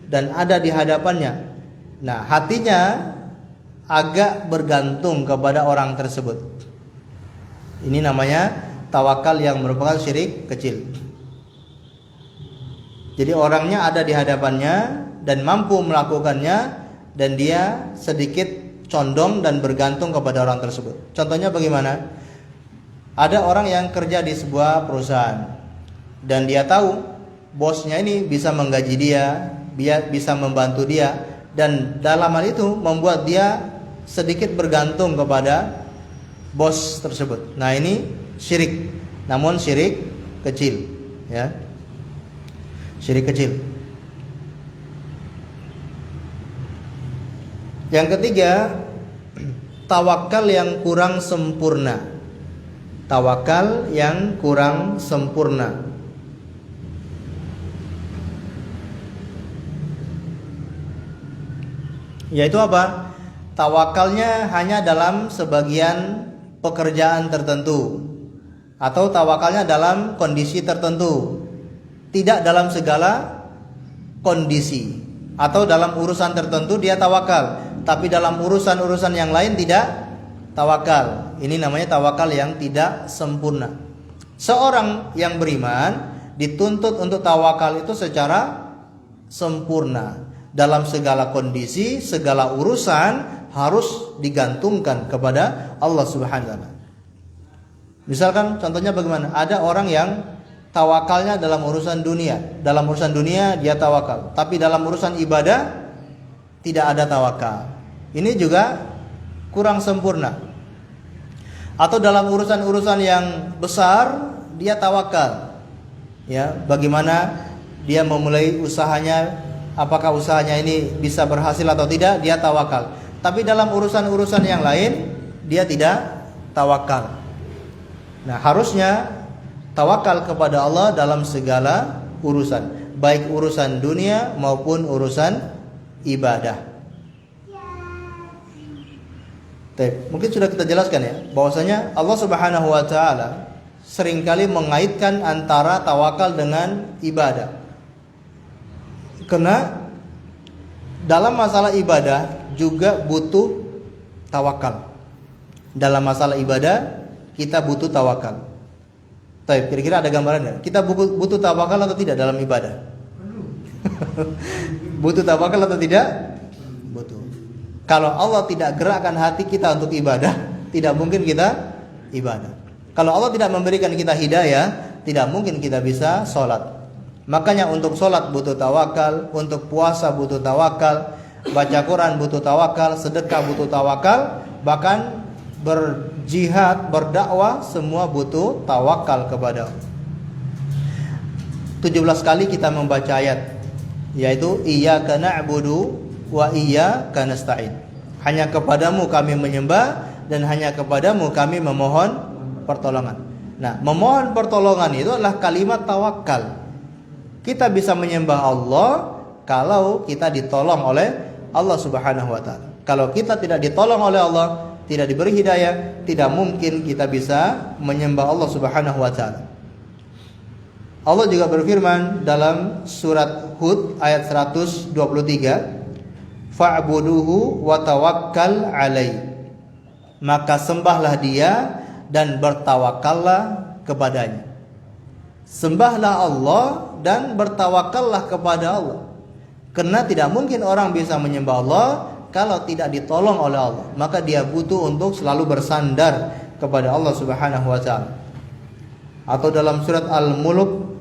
dan ada di hadapannya. Nah, hatinya agak bergantung kepada orang tersebut. Ini namanya tawakal yang merupakan syirik kecil. Jadi orangnya ada di hadapannya dan mampu melakukannya, dan dia sedikit condong dan bergantung kepada orang tersebut. Contohnya bagaimana? Ada orang yang kerja di sebuah perusahaan dan dia tahu bosnya ini bisa menggaji dia bisa membantu dia, dan dalam hal itu membuat dia sedikit bergantung kepada bos tersebut. Nah, ini syirik, namun syirik kecil, ya. Syirik kecil. Yang ketiga, tawakal yang kurang sempurna. Tawakal yang kurang sempurna. Yaitu apa? Tawakalnya hanya dalam sebagian pekerjaan tertentu, atau tawakalnya dalam kondisi tertentu, tidak dalam segala kondisi. Atau dalam urusan tertentu dia tawakal, tapi dalam urusan-urusan yang lain tidak tawakal. Ini namanya tawakal yang tidak sempurna. Seorang yang beriman dituntut untuk tawakal itu secara sempurna. Dalam segala kondisi, segala urusan harus digantungkan kepada Allah Subhanahu wa taala. Misalkan contohnya bagaimana? Ada orang yang tawakalnya dalam urusan dunia. Dalam urusan dunia dia tawakal, tapi dalam urusan ibadah tidak ada tawakal. Ini juga kurang sempurna. Atau dalam urusan-urusan yang besar dia tawakal. Ya, bagaimana dia memulai usahanya, apakah usahanya ini bisa berhasil atau tidak, dia tawakal. Tapi dalam urusan-urusan yang lain dia tidak tawakal. Nah, harusnya tawakal kepada Allah dalam segala urusan, baik urusan dunia maupun urusan ibadah. Mungkin sudah kita jelaskan ya, bahwasanya Allah Subhanahu wa taala seringkali mengaitkan antara tawakal dengan ibadah. Karena dalam masalah ibadah juga butuh tawakal. Dalam masalah ibadah kita butuh tawakal. Kira-kira ada gambarannya? Kita butuh tawakal atau tidak dalam ibadah? Butuh tawakal atau tidak? Butuh. Kalau Allah tidak gerakkan hati kita untuk ibadah, tidak mungkin kita ibadah. Kalau Allah tidak memberikan kita hidayah, tidak mungkin kita bisa sholat. Makanya untuk sholat butuh tawakal, untuk puasa butuh tawakal, baca Quran butuh tawakal, sedekah butuh tawakal, bahkan berjihad, berdakwah semua butuh tawakal kepada Allah. 17 kali kita membaca ayat, yaitu iyyaka na'budu wa iyyaka nasta'in. Hanya kepadamu kami menyembah dan hanya kepadamu kami memohon pertolongan. Nah, memohon pertolongan itu adalah kalimat tawakal. Kita bisa menyembah Allah kalau kita ditolong oleh Allah Subhanahu wa taala. Kalau kita tidak ditolong oleh Allah, tidak diberi hidayah, tidak mungkin kita bisa menyembah Allah Subhanahu wa taala. Allah juga berfirman dalam surat Hud ayat 123, fa'buduhu wa tawakkal alaih. Maka sembahlah dia dan bertawakallah kepadanya. Sembahlah Allah dan bertawakallah kepada Allah. Karena tidak mungkin orang bisa menyembah Allah kalau tidak ditolong oleh Allah. Maka dia butuh untuk selalu bersandar kepada Allah Subhanahu wa taala. Atau dalam surat Al-Mulk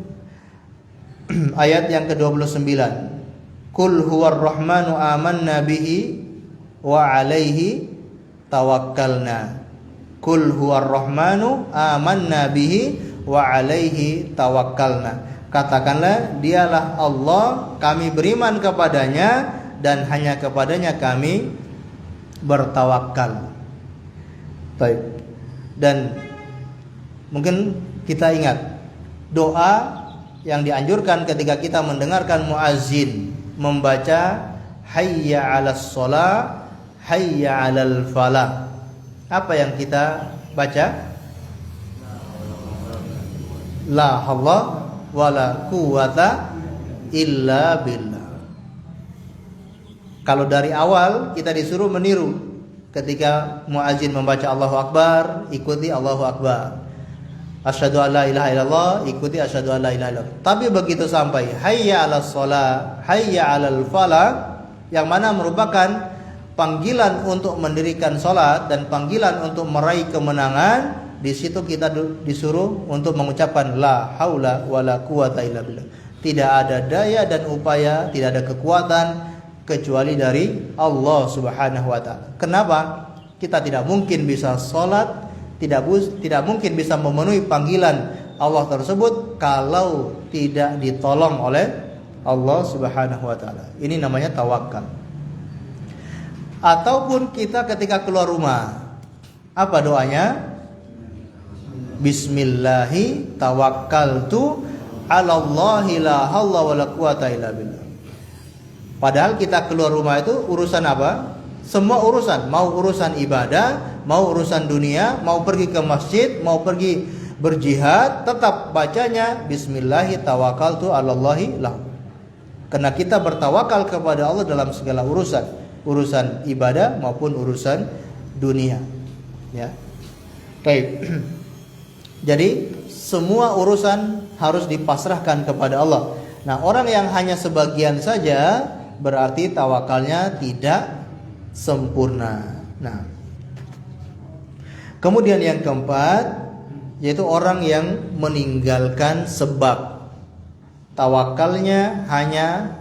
ayat yang ke-29, Qul huwar rahmanu amanna bihi wa alaihi tawakkalna. Qul huwar rahmanu amanna bihi wa alaihi tawakkalna. Katakanlah, dialah Allah, kami beriman kepadanya dan hanya kepadanya kami bertawakal. Baik. Dan mungkin kita ingat doa yang dianjurkan ketika kita mendengarkan muazzin membaca hayya 'alas shalah, hayya 'alal falah. Apa yang kita baca? La haula wala quwata illa billah. Kalau dari awal kita disuruh meniru, ketika muazzin membaca Allahu Akbar, ikuti Allahu Akbar. Asyhadu an la ilaha illallah, ikuti asyhadu an la ilaha illallah. Tapi begitu sampai hayya 'alas shalah, hayya 'alal falah, yang mana merupakan panggilan untuk mendirikan salat dan panggilan untuk meraih kemenangan, di situ kita disuruh untuk mengucapkan la haula wala quwata illa billah. Tidak ada daya dan upaya, tidak ada kekuatan kecuali dari Allah Subhanahu wa taala. Kenapa? Kita tidak mungkin bisa salat, tidak mungkin bisa memenuhi panggilan Allah tersebut kalau tidak ditolong oleh Allah Subhanahu wa taala. Ini namanya tawakal. Ataupun kita ketika keluar rumah, apa doanya? Bismillahi tawakkaltu 'alallahi la haula wala quwata illa billah. Padahal kita keluar rumah itu urusan apa? Semua urusan, mau urusan ibadah, mau urusan dunia, mau pergi ke masjid, mau pergi berjihad, tetap bacanya bismillahi tawakkaltu 'alallahi la. Karena kita bertawakal kepada Allah dalam segala urusan, urusan ibadah maupun urusan dunia. Ya. Baik. Jadi semua urusan harus dipasrahkan kepada Allah. Nah, orang yang hanya sebagian saja berarti tawakalnya tidak sempurna. Nah, kemudian yang keempat yaitu orang yang meninggalkan sebab. Tawakalnya hanya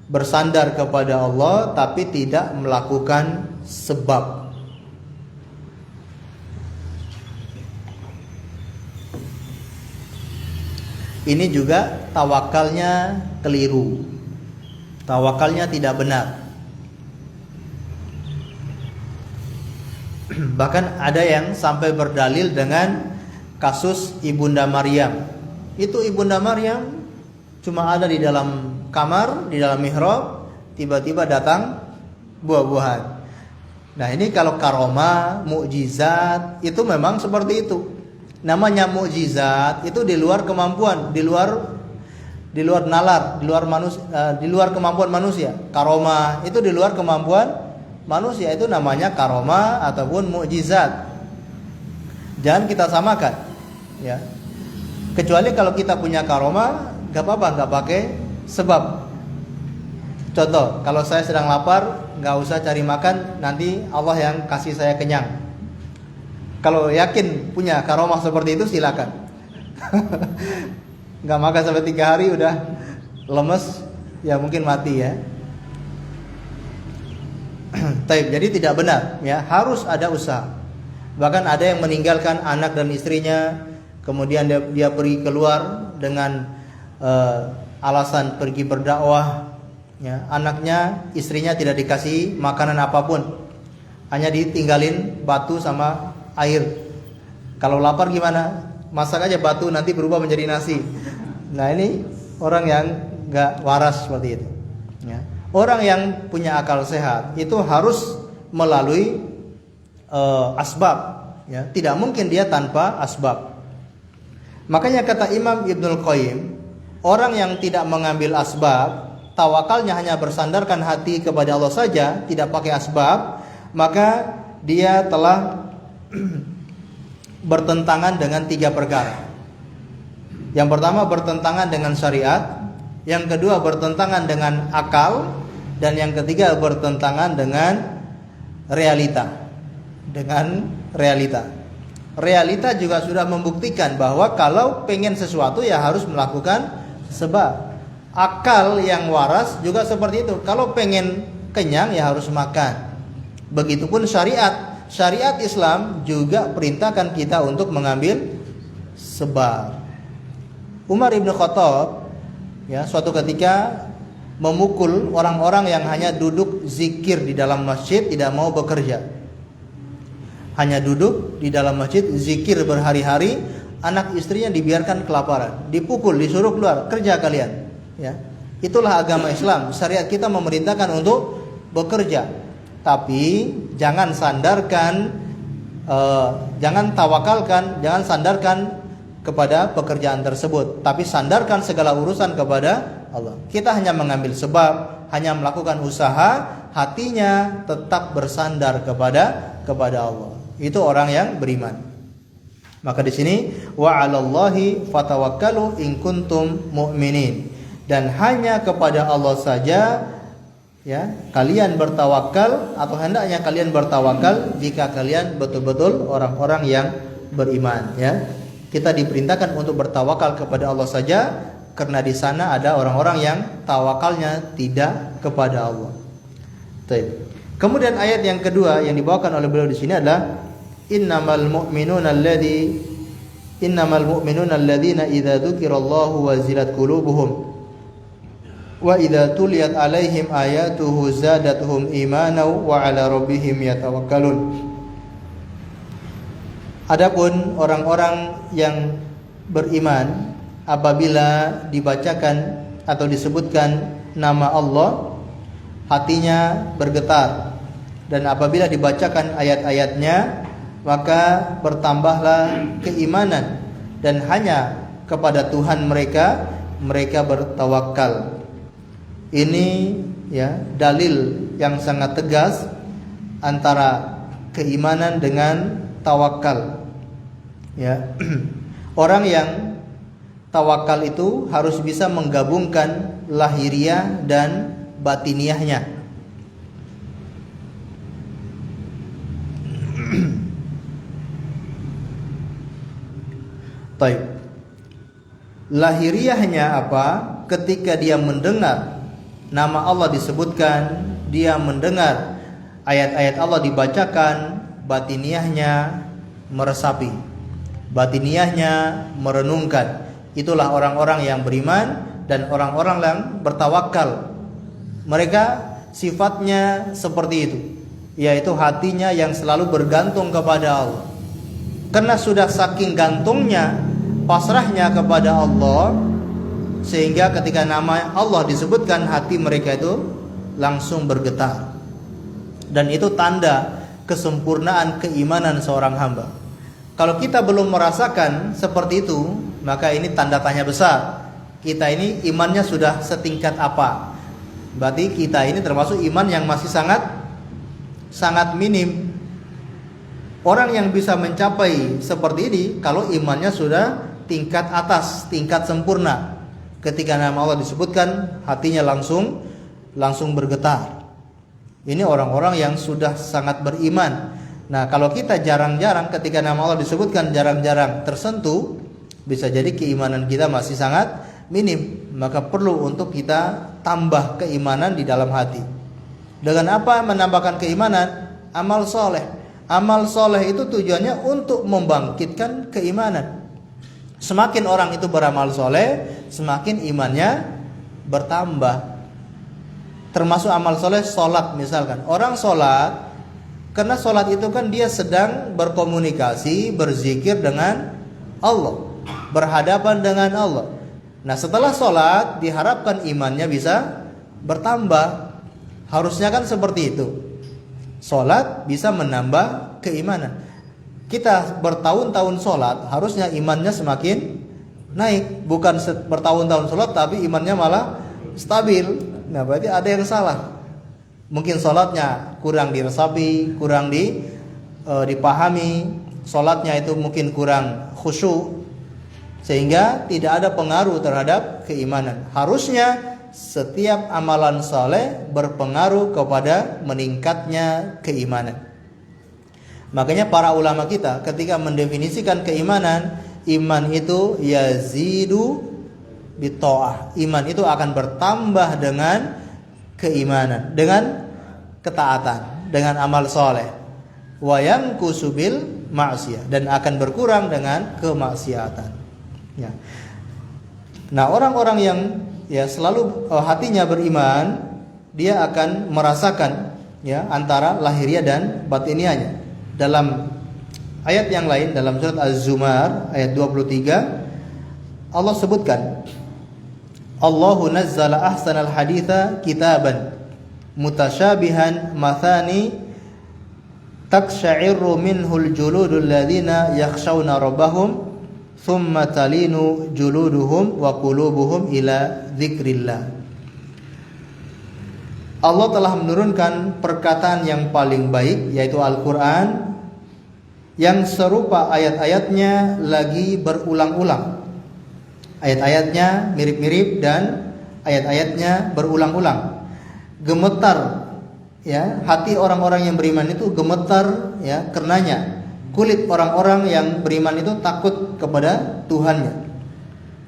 bersandar kepada Allah tapi tidak melakukan sebab. Ini juga tawakalnya keliru. Tawakalnya tidak benar. Bahkan ada yang sampai berdalil dengan kasus Ibunda Maryam. Itu Ibunda Maryam cuma ada di dalam kamar, di dalam mihrab, tiba-tiba datang buah-buahan. Nah, ini kalau karomah, mukjizat, itu memang seperti itu. Namanya mukjizat itu di luar kemampuan, di luar nalar, di luar kemampuan manusia. Karomah itu di luar kemampuan manusia, itu namanya karomah ataupun mukjizat. Jangan kita samakan, ya. Kecuali kalau kita punya karomah, nggak apa-apa, nggak pakai sebab. Contoh, kalau saya sedang lapar, nggak usah cari makan, nanti Allah yang kasih saya kenyang. Kalau yakin punya karomah seperti itu, silakan. Nggak makan sampai 3 hari udah lemes, ya mungkin mati ya. Taib, jadi tidak benar, ya, harus ada usaha. Bahkan ada yang meninggalkan anak dan istrinya, kemudian dia pergi keluar dengan alasan pergi berdakwah, ya. Anaknya, istrinya tidak dikasih makanan apapun, hanya ditinggalin batu sama air. Kalau lapar gimana? Masak aja batu, nanti berubah menjadi nasi. Nah, ini orang yang nggak waras seperti itu, ya. Orang yang punya akal sehat itu harus melalui asbab, ya. Tidak mungkin dia tanpa asbab. Makanya kata Imam Ibnul Qayyim, orang yang tidak mengambil asbab, tawakalnya hanya bersandarkan hati kepada Allah saja, tidak pakai asbab, maka dia telah bertentangan dengan 3 perkara. Yang pertama bertentangan dengan syariat, yang kedua bertentangan dengan akal, dan yang ketiga bertentangan dengan realita. Realita juga sudah membuktikan bahwa kalau pengen sesuatu ya harus melakukan sebab. Akal yang waras juga seperti itu. Kalau pengen kenyang ya harus makan. Begitupun syariat. Syariat Islam juga perintahkan kita untuk mengambil sebab. Umar ibn Khattab ya suatu ketika memukul orang-orang yang hanya duduk zikir di dalam masjid, tidak mau bekerja. Hanya duduk di dalam masjid zikir berhari-hari, anak istrinya dibiarkan kelaparan, dipukul, disuruh keluar, kerja kalian. Ya, itulah agama Islam. Syariat kita memerintahkan untuk bekerja, tapi jangan sandarkan, jangan tawakalkan, jangan sandarkan kepada pekerjaan tersebut, tapi sandarkan segala urusan kepada Allah. Kita hanya mengambil sebab, hanya melakukan usaha, hatinya tetap bersandar kepada Allah. Itu orang yang beriman. Maka di sini wa 'alallahi fatawakkalu in kuntum mu'minin. Dan hanya kepada Allah saja ya kalian bertawakal, atau hendaknya kalian bertawakal jika kalian betul-betul orang-orang yang beriman ya. Kita diperintahkan untuk bertawakal kepada Allah saja karena di sana ada orang-orang yang tawakalnya tidak kepada Allah. Baik. Kemudian ayat yang kedua yang dibawakan oleh beliau di sini adalah innamal mu'minuna alladzina idza dzukirallahu wazilat qulubuhum wa idza tuliyat alaihim ayatuhu zadatuhum imanan wa ala rabbihim yatawakkalun. Adapun orang-orang yang beriman apabila dibacakan atau disebutkan nama Allah, hatinya bergetar, dan apabila dibacakan ayat-ayatnya maka bertambahlah keimanan, dan hanya kepada Tuhan mereka bertawakal. Ini ya dalil yang sangat tegas antara keimanan dengan tawakal. Ya. Orang yang tawakal itu harus bisa menggabungkan lahiriah dan batiniahnya. Baik. Lahiriahnya apa? Ketika dia mendengar nama Allah disebutkan, dia mendengar ayat-ayat Allah dibacakan, batiniahnya meresapi, batiniahnya merenungkan. Itulah orang-orang yang beriman dan orang-orang yang bertawakal. Mereka sifatnya seperti itu, yaitu hatinya yang selalu bergantung kepada Allah. Karena sudah saking gantungnya, pasrahnya kepada Allah, sehingga ketika nama Allah disebutkan hati mereka itu langsung bergetar. Dan itu tanda kesempurnaan keimanan seorang hamba. Kalau kita belum merasakan seperti itu, maka ini tanda tanya besar. Kita ini imannya sudah setingkat apa? Berarti kita ini termasuk iman yang masih sangat minim. Orang yang bisa mencapai seperti ini kalau imannya sudah tingkat atas, tingkat sempurna. Ketika nama Allah disebutkan, hatinya langsung bergetar. Ini orang-orang yang sudah sangat beriman. Nah, kalau kita jarang-jarang ketika nama Allah disebutkan jarang-jarang tersentuh, bisa jadi keimanan kita masih sangat minim. Maka perlu untuk kita tambah keimanan di dalam hati. Dengan apa menambahkan keimanan? Amal soleh. Amal soleh itu tujuannya untuk membangkitkan keimanan. Semakin orang itu beramal soleh, semakin imannya bertambah. Termasuk amal soleh, solat misalkan. Orang solat, karena solat itu kan dia sedang berkomunikasi, berzikir dengan Allah, berhadapan dengan Allah. Nah, setelah solat diharapkan imannya bisa bertambah. Harusnya kan seperti itu. Solat bisa menambah keimanan. Kita bertahun-tahun solat, harusnya imannya semakin naik, bukan bertahun-tahun sholat tapi imannya malah stabil. Nah, berarti ada yang salah. Mungkin sholatnya kurang diresapi, kurang dipahami, sholatnya itu mungkin kurang khusyuk, sehingga tidak ada pengaruh terhadap keimanan. Harusnya setiap amalan soleh berpengaruh kepada meningkatnya keimanan. Makanya para ulama kita ketika mendefinisikan keimanan, iman itu yazidu bita'ah. Iman itu akan bertambah dengan keimanan, dengan ketaatan, dengan amal soleh. Wa yanqusu bil ma'siyah, dan akan berkurang dengan kemaksiatan. Ya. Nah, orang-orang yang selalu hatinya beriman, dia akan merasakan antara lahiriah dan batiniahnya. Dalam ayat yang lain, dalam surat Az-Zumar ayat 23, Allah sebutkan, Allahu nazzala ahsanal haditha kitaban mutasyabihan mathani taksya'irru minhul juludul ladzina yakhshawna rabbahum thumma talinu juluduhum wa qulubuhum ila dzikrillah. Allah telah menurunkan perkataan yang paling baik, yaitu Al-Quran, yang serupa ayat-ayatnya lagi berulang-ulang. Ayat-ayatnya mirip-mirip dan ayat-ayatnya berulang-ulang. Gemetar hati orang-orang yang beriman itu gemetar karenanya. Kulit orang-orang yang beriman itu takut kepada Tuhannya.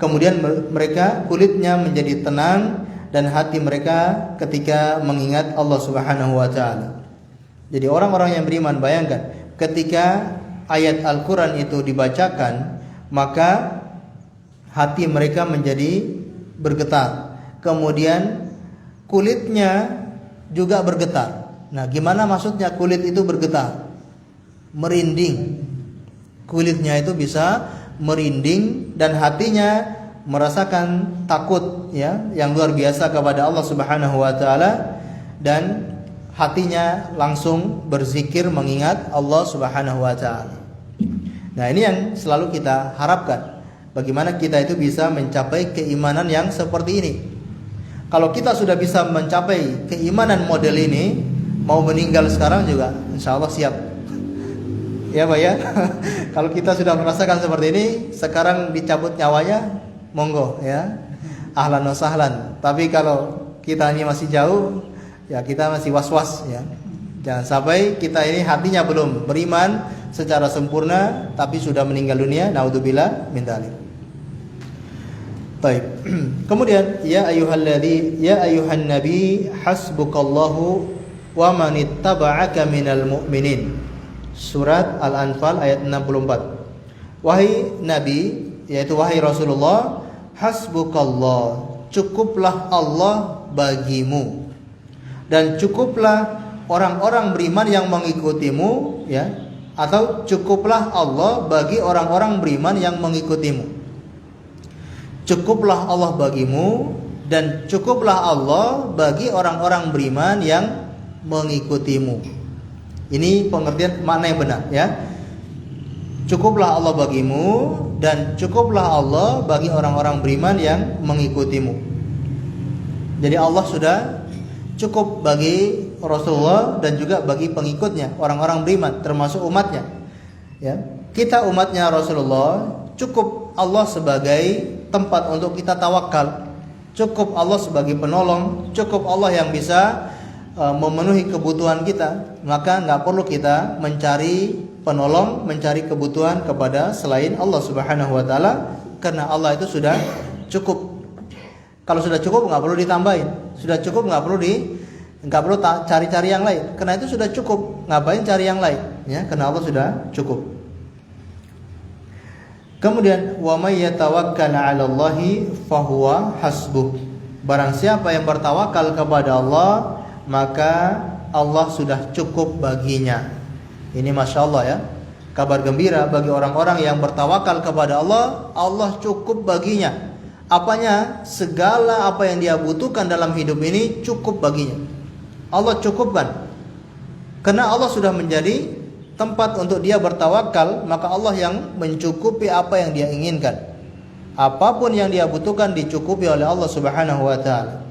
Kemudian mereka kulitnya menjadi tenang dan hati mereka ketika mengingat Allah Subhanahu wa taala. Jadi orang-orang yang beriman, bayangkan ketika ayat Al-Qur'an itu dibacakan, maka hati mereka menjadi bergetar. Kemudian kulitnya juga bergetar. Nah, gimana maksudnya kulit itu bergetar? Merinding. Kulitnya itu bisa merinding dan hatinya merasakan takut yang luar biasa kepada Allah Subhanahu wa taala, dan hatinya langsung berzikir mengingat Allah Subhanahu wa taala. Nah, ini yang selalu kita harapkan. Bagaimana kita itu bisa mencapai keimanan yang seperti ini. Kalau kita sudah bisa mencapai keimanan model ini, mau meninggal sekarang juga insya Allah siap. Ya Pak ya. Kalau kita sudah merasakan seperti ini, sekarang dicabut nyawanya, monggo ahlan wa sahlan. Tapi kalau kita ini masih jauh, kita masih was-was Jangan sampai kita ini hatinya belum beriman secara sempurna tapi sudah meninggal dunia, naudzubillah min dzalik. Baik. Kemudian ya ayuhan nabi hasbukallahu wa man ittaba'aka minal mu'minin. Surat Al-Anfal ayat 64. Wahai Nabi, yaitu wahai Rasulullah, hasbukallah, cukuplah Allah bagimu, dan cukuplah orang-orang beriman yang mengikutimu, atau cukuplah Allah bagi orang-orang beriman yang mengikutimu. Cukuplah Allah bagimu dan cukuplah Allah bagi orang-orang beriman yang mengikutimu. Ini pengertian makna yang benar Cukuplah Allah bagimu dan cukuplah Allah bagi orang-orang beriman yang mengikutimu. Jadi Allah sudah cukup bagi Rasulullah dan juga bagi pengikutnya, orang-orang beriman termasuk umatnya. Kita umatnya Rasulullah, cukup Allah sebagai tempat untuk kita tawakal, cukup Allah sebagai penolong, cukup Allah yang bisa memenuhi kebutuhan kita. Maka nggak perlu kita mencari penolong, mencari kebutuhan kepada selain Allah Subhanahu wa taala, karena Allah itu sudah cukup. Kalau sudah cukup nggak perlu ditambahin, sudah cukup nggak perlu cari-cari yang lain, karena itu sudah cukup. Ngapain cari yang lain karena Allah sudah cukup. Kemudian wa may yatawakkal 'ala Allahi fahuwa hasbuh. Barang siapa yang bertawakal kepada Allah, maka Allah sudah cukup baginya. Ini Masya Allah kabar gembira bagi orang-orang yang bertawakal kepada Allah. Allah cukup baginya. Apanya? Segala apa yang dia butuhkan dalam hidup ini cukup baginya. Allah cukupkan. Karena Allah sudah menjadi tempat untuk dia bertawakal, maka Allah yang mencukupi apa yang dia inginkan. Apapun yang dia butuhkan dicukupi oleh Allah Subhanahu wa taala.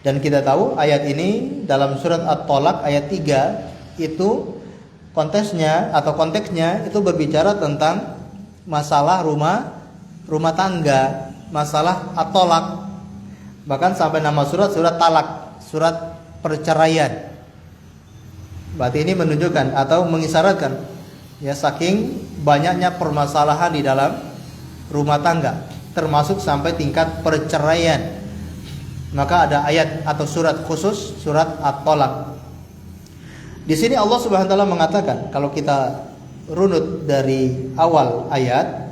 Dan kita tahu ayat ini dalam surat At-Tolak ayat 3 itu konteksnya itu berbicara tentang masalah rumah tangga, masalah At-Tolak. Bahkan sampai nama surat talak, surat perceraian. Berarti ini menunjukkan atau mengisyaratkan ya saking banyaknya permasalahan di dalam rumah tangga, termasuk sampai tingkat perceraian. Maka ada ayat atau surat khusus, surat At-Tolak. Di sini Allah Subhanahu wa taala mengatakan, kalau kita runut dari awal ayat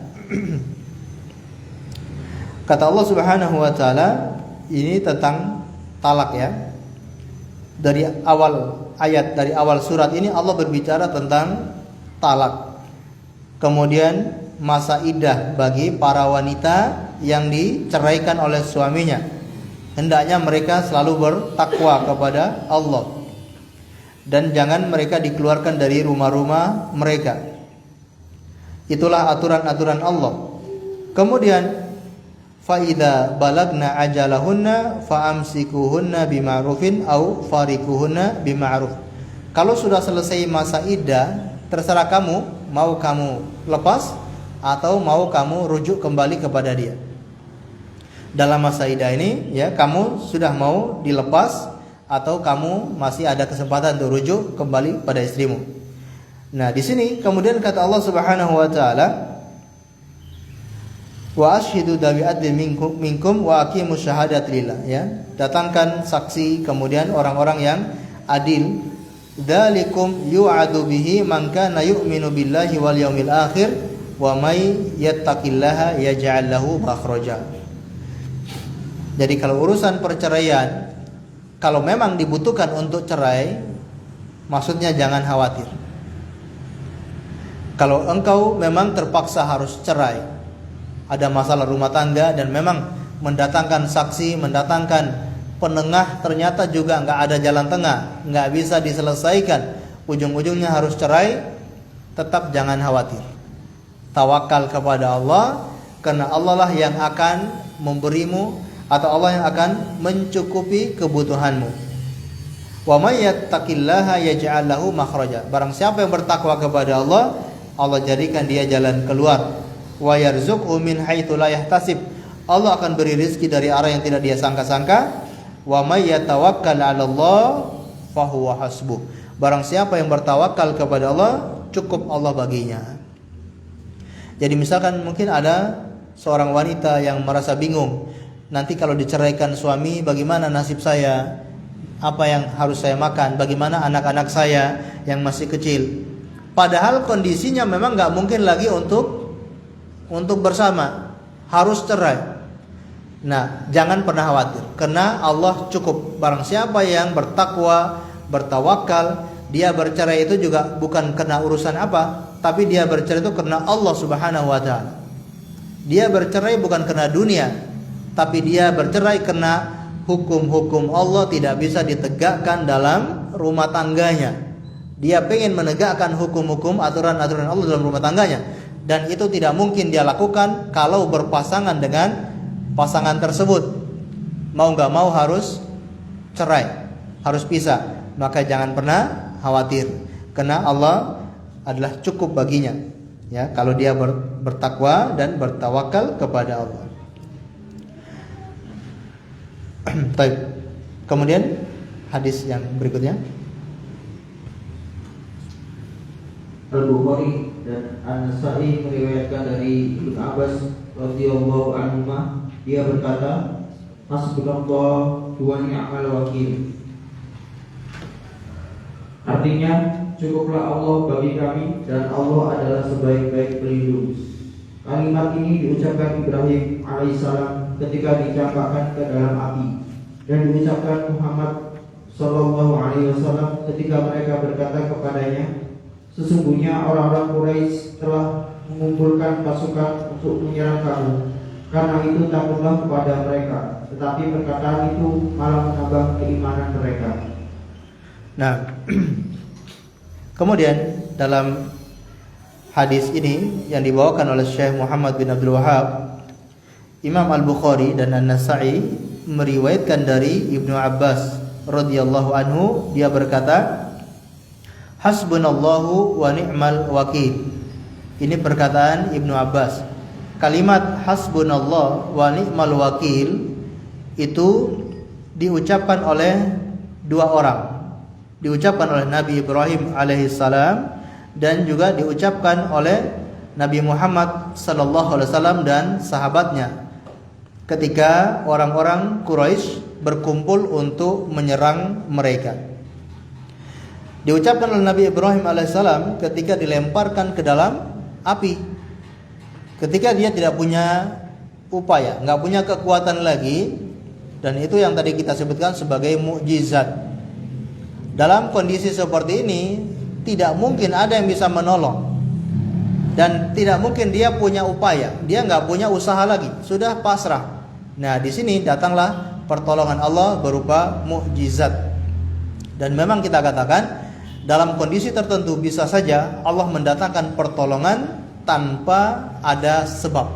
kata Allah Subhanahu wa taala ini tentang talak ya. Dari awal ayat, dari awal surat ini Allah berbicara tentang talak. Kemudian masa iddah bagi para wanita yang diceraikan oleh suaminya. Hendaknya mereka selalu bertakwa kepada Allah. Dan jangan mereka dikeluarkan dari rumah-rumah mereka. Itulah aturan-aturan Allah. Kemudian faida balagna ajalahunna faamsikuhunna bima'rufin au farikuhunna bima'ruf. Kalau sudah selesai masa iddah, terserah kamu, mau kamu lepas atau mau kamu rujuk kembali kepada dia. Dalam masa iddah ini ya, kamu sudah mau dilepas atau kamu masih ada kesempatan untuk rujuk kembali pada istrimu. Nah, di sini kemudian kata Allah Subhanahu wa taala, wa ashhidu dawi adlin minkum wa aqimus syahadat lillah ya. Datangkan saksi kemudian orang-orang yang adil. Dzalikum yu'adu bihi man kana yu'minu billahi wal yaumil akhir wa may yattaqillaha yaj'al lahu makhraja. Jadi kalau urusan perceraian, kalau memang dibutuhkan untuk cerai, maksudnya jangan khawatir. Kalau engkau memang terpaksa harus cerai, ada masalah rumah tangga dan memang mendatangkan saksi, mendatangkan penengah, ternyata juga nggak ada jalan tengah, nggak bisa diselesaikan, ujung-ujungnya harus cerai, tetap jangan khawatir. Tawakal kepada Allah, karena Allah lah yang akan memberimu atau Allah yang akan mencukupi kebutuhanmu. Wa may yattaqillaha yaj'al lahu makhraja. Barang siapa yang bertakwa kepada Allah, Allah jadikan dia jalan keluar. Wa yarzuqhu min haitsu la yahtasib. Allah akan beri rezeki dari arah yang tidak dia sangka-sangka. Wa may yatawakkal 'ala Allah fa huwa hasbuh. Barang siapa yang bertawakal kepada Allah, cukup Allah baginya. Jadi misalkan mungkin ada seorang wanita yang merasa bingung, nanti kalau diceraikan suami, bagaimana nasib saya? Apa yang harus saya makan? Bagaimana anak-anak saya yang masih kecil? Padahal kondisinya memang nggak mungkin lagi untuk bersama, harus cerai. Nah, jangan pernah khawatir, karena Allah cukup. Barang siapa yang bertakwa, bertawakal, dia bercerai itu juga bukan karena urusan apa, tapi dia bercerai itu karena Allah Subhanahu wa taala. Dia bercerai bukan karena dunia, tapi dia bercerai karena hukum-hukum Allah tidak bisa ditegakkan dalam rumah tangganya. Dia pengen menegakkan hukum-hukum, aturan-aturan Allah dalam rumah tangganya, dan itu tidak mungkin dia lakukan kalau berpasangan dengan pasangan tersebut. Mau gak mau harus cerai, harus pisah. Maka jangan pernah khawatir, karena Allah adalah cukup baginya ya, kalau dia bertakwa dan bertawakal kepada Allah. Baik. Kemudian hadis yang berikutnya, Al-Bukhari dan An-Nasa'i meriwayatkan dari Ibnu Abbas radhiyallahu anhu, dia berkata, hasbunallah wa ni'mal wakil. Artinya, cukuplah Allah bagi kami dan Allah adalah sebaik-baik pelindung. Kalimat ini diucapkan Ibrahim alaihissalam ketika dicampakkan ke dalam api, dan diucapkan Muhammad sallallahu alaihi wasallam ketika mereka berkata kepadanya, sesungguhnya orang-orang Quraisy telah mengumpulkan pasukan untuk menyerang kamu. Karena itu takutlah kepada mereka, tetapi perkataan itu malah menambah keimanan mereka. Nah, kemudian dalam hadis ini yang dibawakan oleh Syekh Muhammad bin Abdul Wahhab, Imam Al-Bukhari dan An-Nasa'i meriwayatkan dari Ibnu Abbas radhiyallahu anhu, dia berkata, hasbunallahu wa ni'mal wakil. Ini perkataan Ibnu Abbas. Kalimat hasbunallah wa ni'mal wakil itu diucapkan oleh dua orang. Diucapkan oleh Nabi Ibrahim alaihissalam dan juga diucapkan oleh Nabi Muhammad sallallahu alaihi wasallam dan sahabatnya ketika orang-orang Quraisy berkumpul untuk menyerang mereka. Diucapkan oleh Nabi Ibrahim alaihissalam ketika dilemparkan ke dalam api, ketika dia tidak punya upaya, nggak punya kekuatan lagi, dan itu yang tadi kita sebutkan sebagai mukjizat. Dalam kondisi seperti ini tidak mungkin ada yang bisa menolong, dan tidak mungkin dia punya upaya, dia nggak punya usaha lagi, sudah pasrah. Nah, di sini datanglah pertolongan Allah berupa mukjizat. Dan memang kita katakan dalam kondisi tertentu bisa saja Allah mendatangkan pertolongan tanpa ada sebab.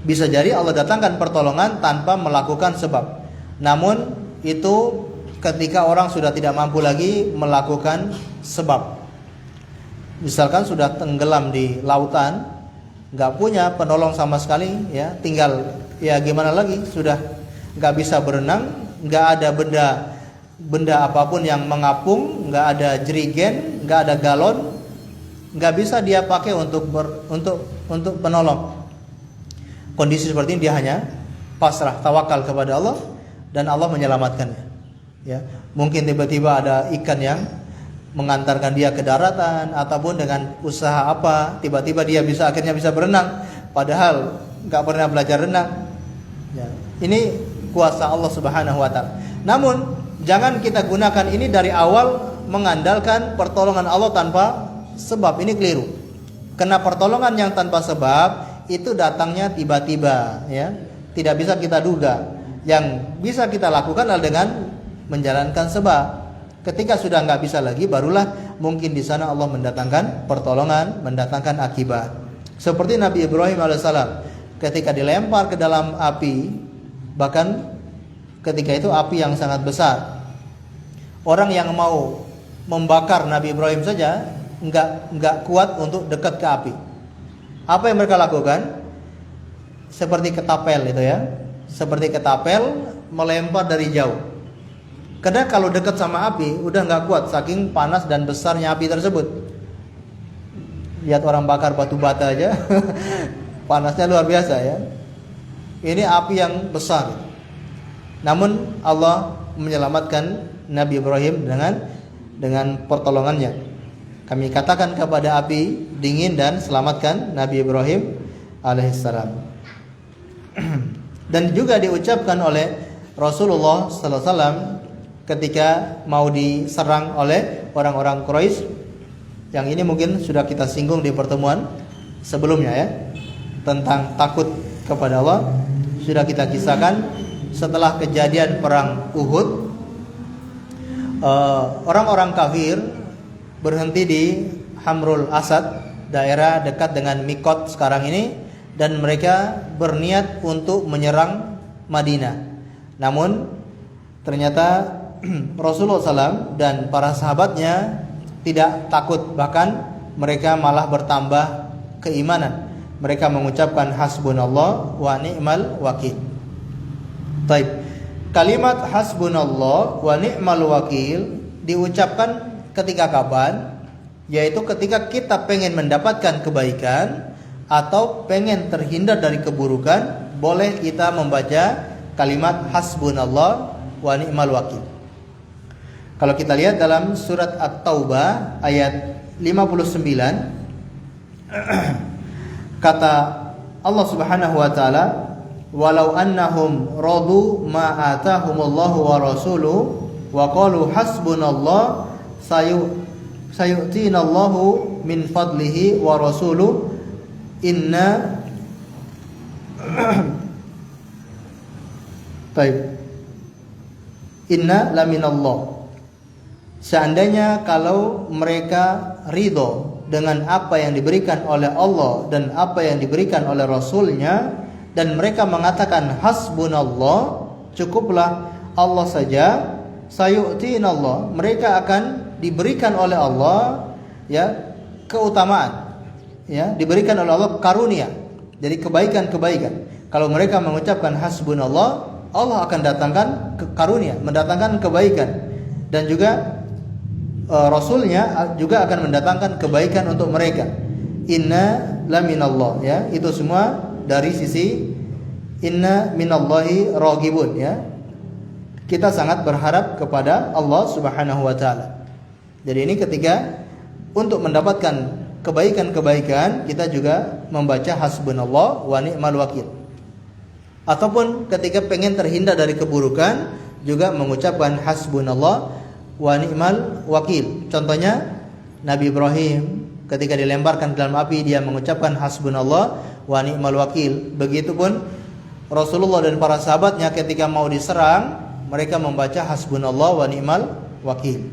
Bisa jadi Allah datangkan pertolongan tanpa melakukan sebab. Namun itu ketika orang sudah tidak mampu lagi melakukan sebab. Misalkan sudah tenggelam di lautan, nggak punya penolong sama sekali, ya tinggal ya gimana lagi, sudah nggak bisa berenang, nggak ada benda apapun yang mengapung, nggak ada jerigen, nggak ada galon, nggak bisa dia pakai untuk penolong. Kondisi seperti ini dia hanya pasrah, tawakal kepada Allah dan Allah menyelamatkannya. Ya, mungkin tiba-tiba ada ikan yang mengantarkan dia ke daratan, ataupun dengan usaha apa tiba-tiba dia akhirnya bisa berenang, padahal nggak pernah belajar renang. Ya, ini kuasa Allah Subhanahu Wa Taala. Namun jangan kita gunakan ini dari awal mengandalkan pertolongan Allah tanpa sebab. Ini keliru. Karena pertolongan yang tanpa sebab itu datangnya tiba-tiba, ya, tidak bisa kita duga. Yang bisa kita lakukan adalah dengan menjalankan sebab. Ketika sudah nggak bisa lagi, barulah mungkin di sana Allah mendatangkan pertolongan, mendatangkan akibat. Seperti Nabi Ibrahim alaihissalam ketika dilempar ke dalam api, bahkan ketika itu api yang sangat besar. Orang yang mau membakar Nabi Ibrahim saja nggak kuat untuk dekat ke api. Apa yang mereka lakukan? Seperti ketapel itu, ya, seperti ketapel melempar dari jauh. Karena kalau dekat sama api udah nggak kuat saking panas dan besarnya api tersebut. Lihat orang bakar batu bata aja, panasnya luar biasa, ya. Ini api yang besar. Namun Allah menyelamatkan Nabi Ibrahim dengan pertolongannya. Kami katakan kepada api dingin dan selamatkan Nabi Ibrahim alaihissalam. Dan juga diucapkan oleh Rasulullah sallallahu alaihi wasallam ketika mau diserang oleh orang-orang Quraisy. Yang ini mungkin sudah kita singgung di pertemuan sebelumnya, ya, tentang takut kepada Allah. Sudah kita kisahkan setelah kejadian perang Uhud, orang-orang kafir berhenti di Hamrul Asad, daerah dekat dengan Mikot sekarang ini, dan mereka berniat untuk menyerang Madinah. Namun ternyata Rasulullah SAW dan para sahabatnya tidak takut, bahkan mereka malah bertambah keimanan. Mereka mengucapkan hasbunallah wa ni'mal wakil. Taib. Kalimat hasbunallah wa ni'mal wakil diucapkan ketika kapan? Yaitu ketika kita pengen mendapatkan kebaikan atau pengen terhindar dari keburukan, boleh kita membaca kalimat hasbunallah wa ni'mal wakil. Kalau kita lihat dalam surat At-Taubah ayat 59, kata Allah Subhanahu wa taala, walau annahum radu ma atahumullahu wa rasuluhu wa qalu hasbunallah sayu'tinallahu min fadlihi wa rasuluhu inna inna laminallah. Seandainya kalau mereka ridho dengan apa yang diberikan oleh Allah dan apa yang diberikan oleh Rasulnya, dan mereka mengatakan hasbunallah, cukuplah Allah saja, sayu'tinallah, mereka akan diberikan oleh Allah ya keutamaan, ya diberikan oleh Allah karunia, jadi kebaikan-kebaikan. Kalau mereka mengucapkan hasbunallah, Allah akan datangkan karunia, mendatangkan kebaikan, dan juga Rasulnya juga akan mendatangkan kebaikan untuk mereka. Inna laminallah, ya itu semua dari sisi inna minallahi raghibun, ya kita sangat berharap kepada Allah Subhanahu wa taala. Jadi ini ketika untuk mendapatkan kebaikan-kebaikan, kita juga membaca hasbunallah wa ni'mal wakil. Ataupun ketika pengen terhindar dari keburukan, juga mengucapkan hasbunallah wa ni'mal wakil. Contohnya Nabi Ibrahim ketika dilemparkan ke dalam api, dia mengucapkan hasbunallah wa ni'mal wakil. Begitupun Rasulullah dan para sahabatnya ketika mau diserang, mereka membaca hasbunallah wa ni'mal wakil.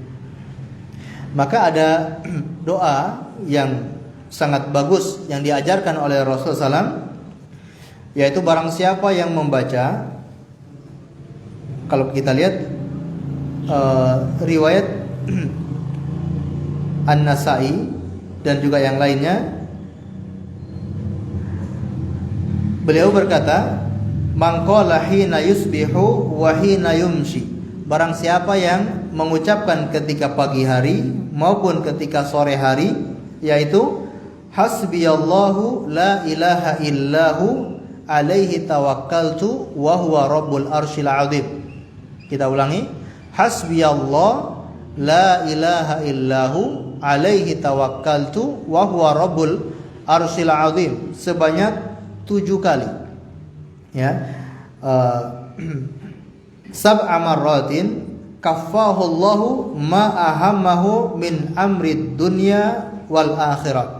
Maka ada doa yang sangat bagus yang diajarkan oleh Rasulullah SAW, yaitu barang siapa yang membaca, kalau kita lihat riwayat An-Nasa'i dan juga yang lainnya, beliau berkata, man qala hina yusbihu wa hina yumshi, barang siapa yang mengucapkan ketika pagi hari maupun ketika sore hari, yaitu hasbiyallahu la ilaha illahu alaihi tawakkaltu wa huwa rabbul arsyil azim. Kita ulangi, hasbiyallah la ilaha illahu alaihi tawakkaltu wa huwa rabbul arsyil azim, sebanyak 7 kali, ya. Sab'a marratin kaffahu Allahu ma ahammahu min amrid dunya wal akhirah.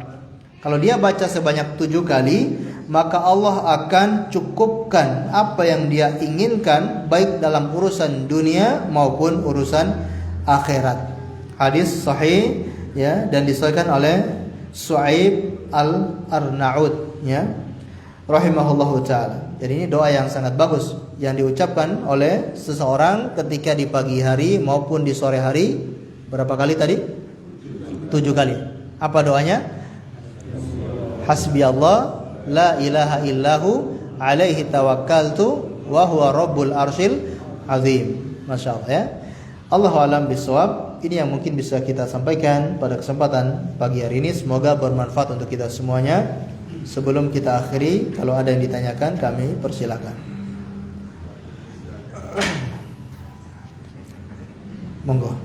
Kalau dia baca sebanyak 7 kali, maka Allah akan cukupkan apa yang dia inginkan, baik dalam urusan dunia maupun urusan akhirat. Hadis sahih, ya, dan disahihkan oleh Su'aib al-Arnaud, ya, rahimahullahu taala. Jadi ini doa yang sangat bagus yang diucapkan oleh seseorang ketika di pagi hari maupun di sore hari. Berapa kali tadi? 7 kali. Apa doanya? Hasbiyallah la ilaha illahu alaihi tawakkaltu wa huwa rabbul arsyil azim. Masyaallah, ya. Allahu a'lam bishawab. Ini yang mungkin bisa kita sampaikan pada kesempatan pagi hari ini. Semoga bermanfaat untuk kita semuanya. Sebelum kita akhiri, kalau ada yang ditanyakan, kami persilakan. Monggo.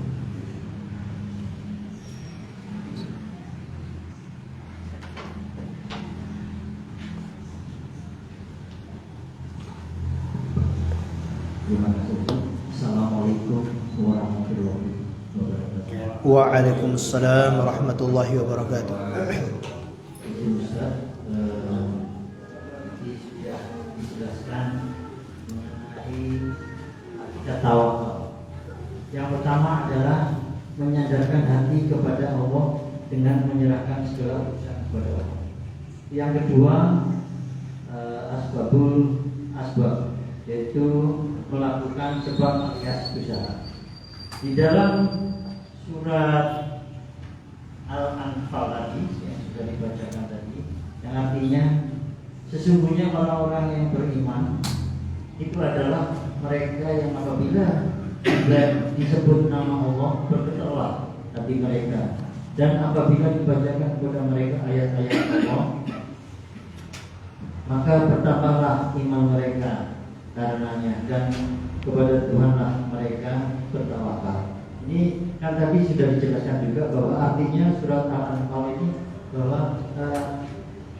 Terima kasih. Assalamualaikum warahmatullahi wabarakatuh. Waalaikumsalam warahmatullahi wabarakatuh. Ustaz, sudah dijelaskan mengenai akidah tawakal. Yang pertama adalah menyandarkan hati kepada Allah dengan menyerahkan segala urusan kepada Allah. Yang kedua, asbab, yaitu melakukan sebab alias usaha. Di dalam surat Al-Anfal tadi yang sudah dibacakan tadi, yang artinya sesungguhnya orang-orang yang beriman itu adalah mereka yang apabila disebut nama Allah bergetarlah hati mereka, dan apabila dibacakan kepada mereka ayat-ayat Allah maka bertambahlah iman mereka karenanya, dan kepada Tuhanlah mereka bertawakal. Ini kan tadi sudah dijelaskan juga bahwa artinya surat Al-Anfal ini bahwa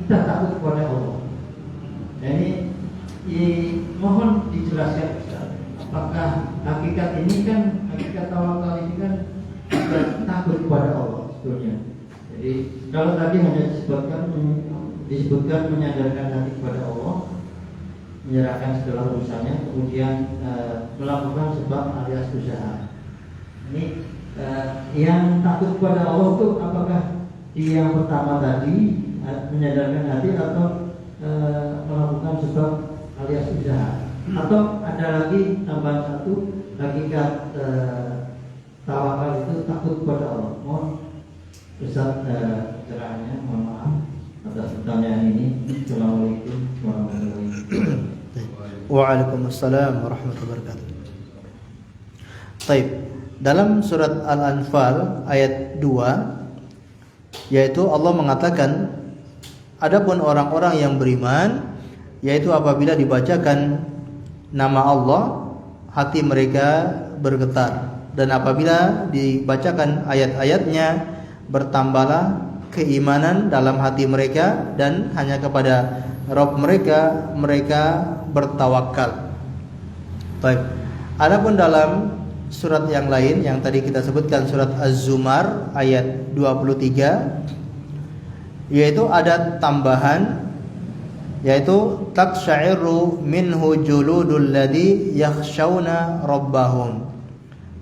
kita takut kepada Allah. Nah, ini mohon dijelaskan, apakah hakikat ini kan, hakikat tawakal ini kan takut kepada Allah sebetulnya. Jadi kalau tadi hanya disebutkan menyadarkan hati kepada Allah, menyerahkan segala urusannya, kemudian melakukan sebab alias usaha. Ini yang takut kepada Allah itu apakah yang pertama tadi menyadarkan hati atau melakukan sebab alias usaha, atau ada lagi tambahan satu, hakikat tawakal itu takut kepada Allah. Mohon Ustaz pencerahannya, mohon maaf atas pertanyaan ini. Assalamualaikum warahmatullahi wabarakatuh. Waalaikumsalam warahmatullahi wabarakatuh. Baik, dalam surat Al-Anfal ayat 2, yaitu Allah mengatakan, adapun orang-orang yang beriman, yaitu apabila dibacakan nama Allah, hati mereka bergetar, dan apabila dibacakan ayat-ayatnya, bertambahlah keimanan dalam hati mereka, dan hanya kepada Rabb mereka bertawakal. Baik. Adapun dalam surat yang lain yang tadi kita sebutkan, surat Az-Zumar ayat 23, yaitu ada tambahan, yaitu taqsha'iru minhu juludul ladzi yakhshawna rabbahum.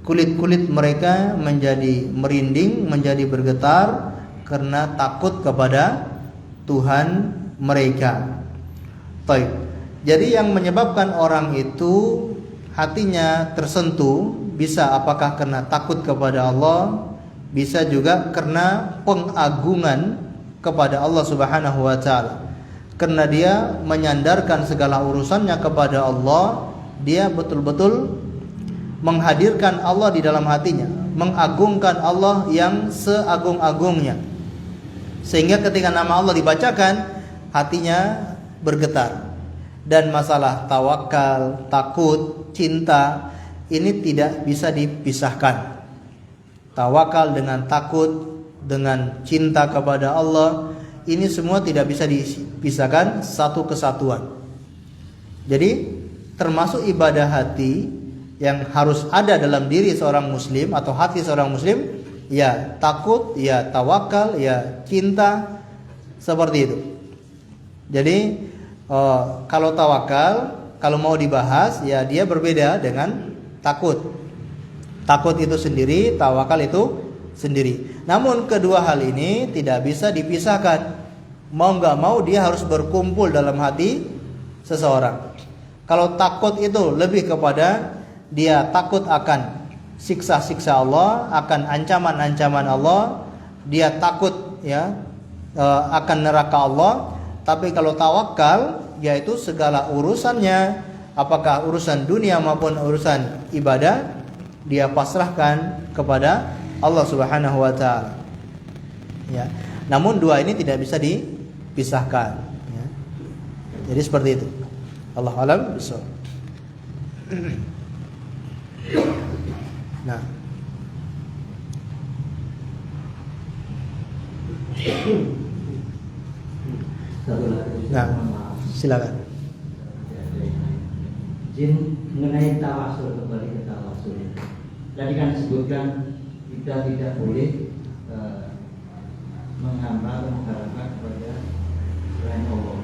Kulit-kulit mereka menjadi merinding, menjadi bergetar karena takut kepada Tuhan mereka. Baik. Jadi yang menyebabkan orang itu hatinya tersentuh, bisa apakah karena takut kepada Allah, bisa juga karena pengagungan kepada Allah Subhanahu wa taala. Karena dia menyandarkan segala urusannya kepada Allah, dia betul-betul menghadirkan Allah di dalam hatinya, mengagungkan Allah yang seagung-agungnya, sehingga ketika nama Allah dibacakan, hatinya bergetar. Dan masalah tawakal, takut, cinta, ini tidak bisa dipisahkan. Tawakal dengan takut, dengan cinta kepada Allah, ini semua tidak bisa dipisahkan, satu kesatuan. Jadi termasuk ibadah hati yang harus ada dalam diri seorang muslim atau hati seorang muslim, ya takut, ya tawakal, ya cinta, seperti itu. Jadi kalau tawakal, kalau mau dibahas, ya dia berbeda dengan takut. Takut itu sendiri, tawakal itu sendiri. Namun kedua hal ini tidak bisa dipisahkan. Mau nggak mau dia harus berkumpul dalam hati seseorang. Kalau takut itu lebih kepada dia takut akan siksa-siksa Allah, akan ancaman-ancaman Allah, dia takut akan neraka Allah. Tapi kalau tawakal, yaitu segala urusannya, apakah urusan dunia maupun urusan ibadah, dia pasrahkan kepada Allah Subhanahu wa taala. Ya. Namun dua ini tidak bisa dipisahkan, ya. Jadi seperti itu. Allahu a'lam bishawab. Nah. Nah, silakan. Jin mengenai tawasul, kembali ke tawasul. Tadi kan disebutkan kita tidak boleh menghamba atau mengharapkan kepada selain Allah.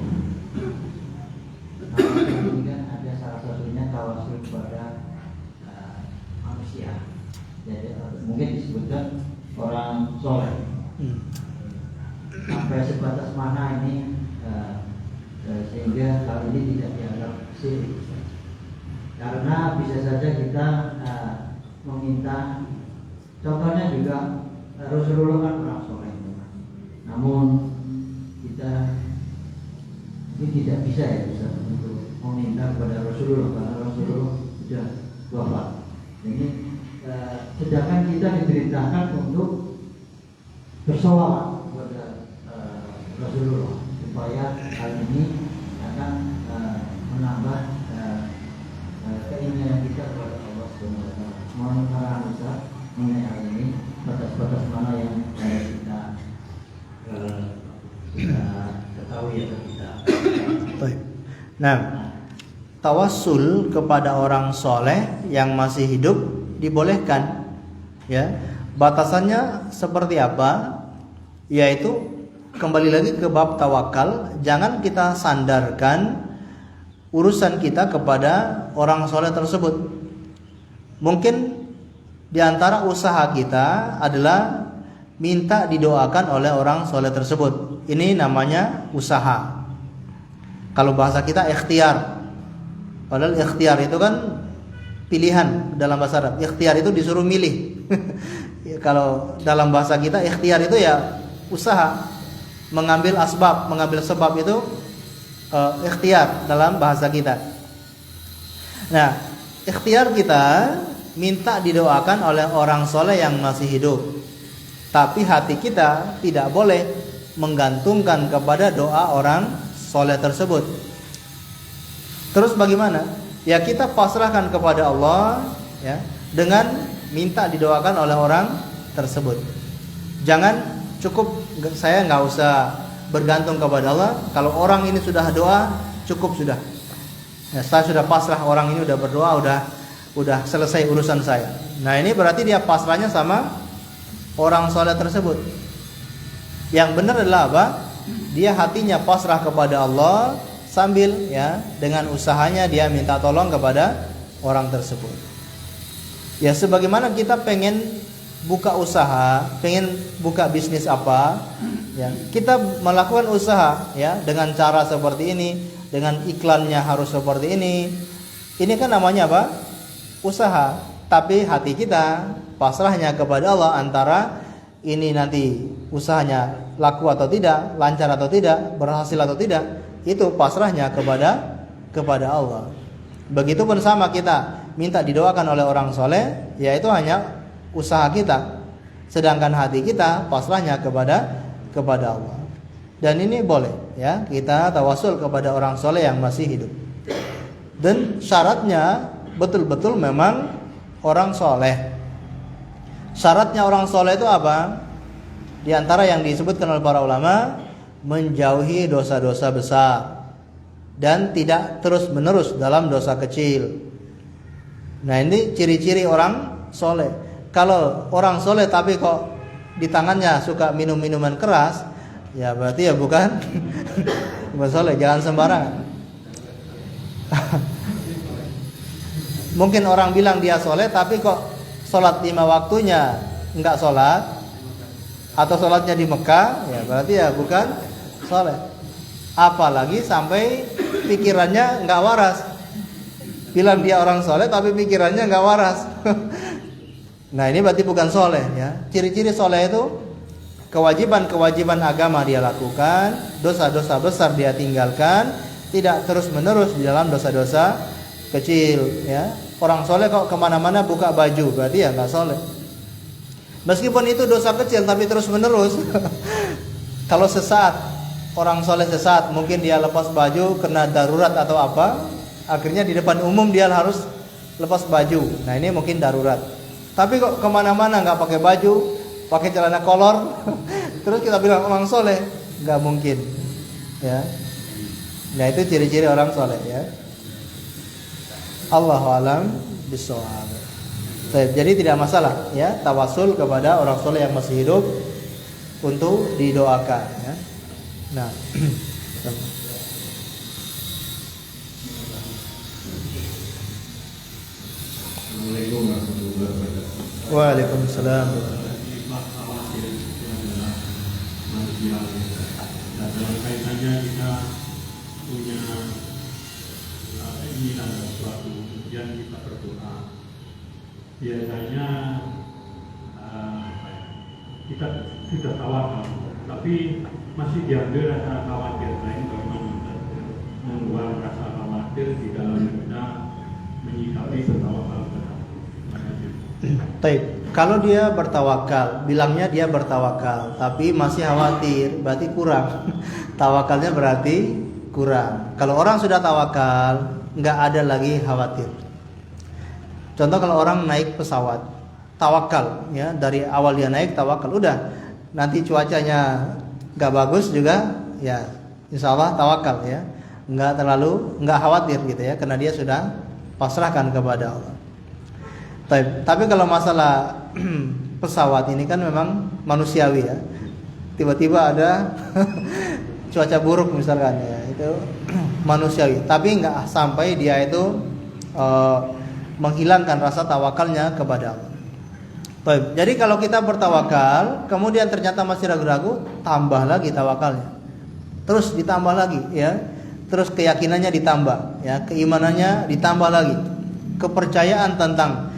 Nah, ini kan ada salah satunya tawasul kepada manusia. Jadi mungkin disebutkan orang soleh. Sampai sebatas mana ini sehingga hal ini tidak dianggap syirik. Karena bisa saja kita meminta, contohnya juga Rasulullah kan orang soleh, namun kita ini tidak bisa untuk meminta kepada Rasulullah karena Rasulullah sudah wafat. Ini sedangkan kita diperintahkan untuk bersolawat kepada Rasulullah supaya hal ini akan menambah keinginan kita kepada Allah Subhanahu wa taala. Mohon arahan Ustaz mengenai hal ini, batas-batas mana yang kita ketahui atau kita. Baik. Nah, tawassul kepada orang soleh yang masih hidup dibolehkan, ya. Batasannya seperti apa? Yaitu kembali lagi ke bab tawakal, jangan kita sandarkan urusan kita kepada orang soleh tersebut. Mungkin di antara usaha kita adalah minta didoakan oleh orang soleh tersebut. Ini namanya usaha. Kalau bahasa kita ikhtiar. Padahal ikhtiar itu kan pilihan dalam bahasa Arab. Ikhtiar itu disuruh milih. Kalau dalam bahasa kita ikhtiar itu ya usaha, mengambil asbab, mengambil sebab itu ikhtiar dalam bahasa kita. Nah, ikhtiar kita minta didoakan oleh orang soleh yang masih hidup. Tapi hati kita tidak boleh menggantungkan kepada doa orang soleh tersebut. Terus bagaimana? Ya kita pasrahkan kepada Allah ya, dengan minta didoakan oleh orang tersebut. Jangan cukup saya nggak usah bergantung kepada Allah. Kalau orang ini sudah doa, cukup sudah. Ya, saya sudah pasrah, orang ini udah berdoa, udah selesai urusan saya. Nah ini berarti dia pasrahnya sama orang soleh tersebut. Yang benar adalah apa? Dia hatinya pasrah kepada Allah sambil ya dengan usahanya dia minta tolong kepada orang tersebut. Ya sebagaimana kita pengen buka usaha, pengen buka bisnis apa, ya kita melakukan usaha ya dengan cara seperti ini, dengan iklannya harus seperti ini. Ini kan namanya apa? Usaha. Tapi hati kita pasrahnya kepada Allah, antara ini nanti usahanya laku atau tidak, lancar atau tidak, berhasil atau tidak, itu pasrahnya kepada Allah. Begitupun sama kita minta didoakan oleh orang soleh, yaitu hanya usaha kita, sedangkan hati kita pasrahnya kepada Allah. Dan ini boleh ya kita tawasul kepada orang soleh yang masih hidup. Dan syaratnya betul-betul memang orang soleh. Syaratnya orang soleh itu apa? Di antara yang disebutkan oleh para ulama, menjauhi dosa-dosa besar dan tidak terus-menerus dalam dosa kecil. Nah ini ciri-ciri orang soleh. Kalau orang soleh tapi kok di tangannya suka minum minuman keras, ya berarti ya bukan soleh. Jangan sembarangan. Mungkin orang bilang dia soleh tapi kok sholat 5 waktunya enggak sholat, atau sholatnya di Mekah, ya berarti ya bukan soleh. Apalagi sampai pikirannya enggak waras. Bilang dia orang soleh tapi pikirannya enggak waras. Nah ini berarti bukan soleh ya. Ciri-ciri soleh itu kewajiban-kewajiban agama dia lakukan, dosa-dosa besar dia tinggalkan, tidak terus-menerus di dalam dosa-dosa kecil ya. Orang soleh kok kemana-mana buka baju, berarti ya nggak soleh. Meskipun itu dosa kecil tapi terus-menerus. Kalau sesaat orang soleh sesaat, mungkin dia lepas baju karena darurat atau apa, akhirnya di depan umum dia harus lepas baju. Nah ini mungkin darurat. Tapi kok kemana-mana nggak pakai baju, pakai celana kolor, terus kita bilang orang soleh, nggak mungkin ya. Nah itu ciri-ciri orang soleh ya. Allahu a'lam bishawab. Jadi tidak masalah ya tawasul kepada orang soleh yang masih hidup untuk didoakan ya. Nah, Assalamualaikum warahmatullahi wabarakatuh. Waalaikumsalam. Manusia dan dalam kaitannya kita punya inginan sesuatu, kemudian kita berdoa. Biasanya kita sudah tawakal, tapi masih diambil rasa khawatir. Nah ini bagaimana membuang rasa khawatir di dalam kita menyikapi bertawakal kepada Allah. Baik, kalau dia bertawakal, bilangnya dia bertawakal, tapi masih khawatir, berarti kurang. Tawakalnya berarti kurang. Kalau orang sudah tawakal, nggak ada lagi khawatir. Contoh kalau orang naik pesawat, tawakal, ya dari awal dia naik tawakal, udah nanti cuacanya nggak bagus juga, ya insya Allah tawakal ya, nggak khawatir gitu ya, karena dia sudah pasrahkan kepada Allah. Tapi kalau masalah pesawat ini kan memang manusiawi ya, tiba-tiba ada cuaca buruk misalkan ya, itu manusiawi. Tapi nggak sampai dia itu menghilangkan rasa tawakalnya kepada Allah. Baik. Jadi kalau kita bertawakal, kemudian ternyata masih ragu-ragu, tambah lagi tawakalnya. Terus ditambah lagi, ya. Terus keyakinannya ditambah, ya. Keimanannya ditambah lagi. Kepercayaan tentang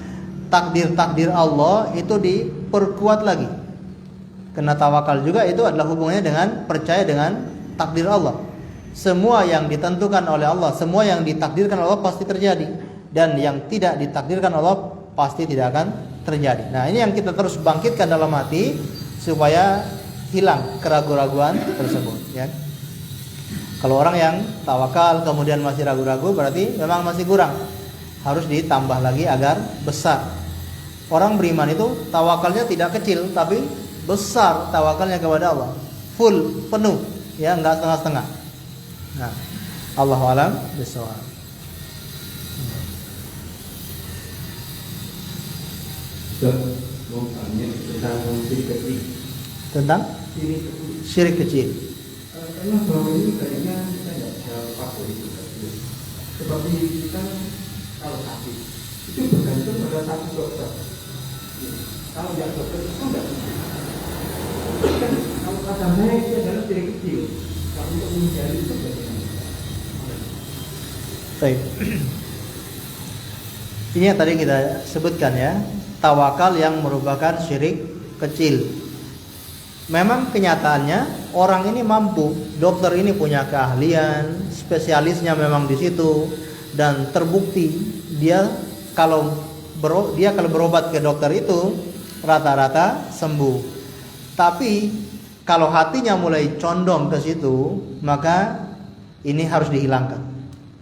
takdir-takdir Allah itu diperkuat lagi. Karena tawakal juga itu adalah hubungannya dengan percaya dengan takdir Allah. Semua yang ditentukan oleh Allah, semua yang ditakdirkan Allah pasti terjadi, dan yang tidak ditakdirkan Allah pasti tidak akan terjadi. Nah, ini yang kita terus bangkitkan dalam hati supaya hilang keraguan-raguan tersebut, ya. Kalau orang yang tawakal kemudian masih ragu-ragu, berarti memang masih kurang. Harus ditambah lagi agar besar. Orang beriman itu tawakalnya tidak kecil, tapi besar tawakalnya kepada Allah. Full, penuh, ya, enggak setengah-setengah. Nah, Allahu a'lam bishawab. Mau tanya tentang syirik kecil. Tentang syirik kecil. Karena selama ini kayaknya kita tidak bisa lepas dari syirik kecil. Seperti kita kalau sakit itu bergantung pada satu dokter. Kalau tidak dokter itu tidak bisa. Kan kalau kata saya itu adalah syirik kecil. Kalau untuk menghindari itu bagaimana? Baik. Ini yang tadi kita sebutkan, ya. Tawakal yang merupakan syirik kecil. Memang kenyataannya orang ini mampu, dokter ini punya keahlian, spesialisnya memang di situ, dan terbukti dia kalau berobat ke dokter itu rata-rata sembuh. Tapi kalau hatinya mulai condong ke situ, maka ini harus dihilangkan.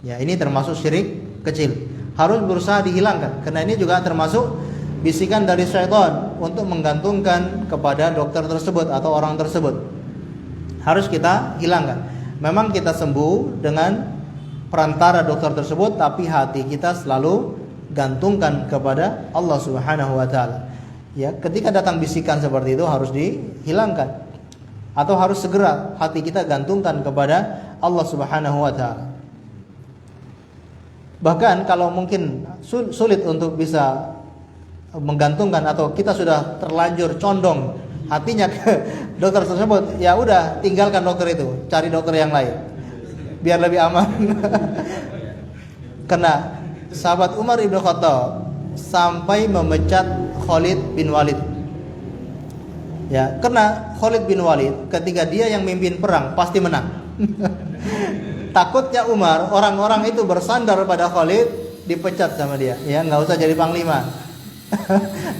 Ya, ini termasuk syirik kecil. Harus berusaha dihilangkan, karena ini juga termasuk bisikan dari syaitan untuk menggantungkan kepada dokter tersebut atau orang tersebut. Harus kita hilangkan. Memang kita sembuh dengan perantara dokter tersebut, tapi hati kita selalu gantungkan kepada Allah Subhanahu wa taala. Ya, ketika datang bisikan seperti itu harus dihilangkan. Atau harus segera hati kita gantungkan kepada Allah Subhanahu wa taala. Bahkan kalau mungkin sulit untuk bisa menggantungkan, atau kita sudah terlanjur condong hatinya ke dokter tersebut, ya udah tinggalkan dokter itu, cari dokter yang lain biar lebih aman. Karena sahabat Umar ibn Khattab sampai memecat Khalid bin Walid, ya, karena Khalid bin Walid ketika dia yang mimpin perang pasti menang. Takutnya Umar orang-orang itu bersandar pada Khalid, dipecat sama dia, ya, nggak usah jadi panglima.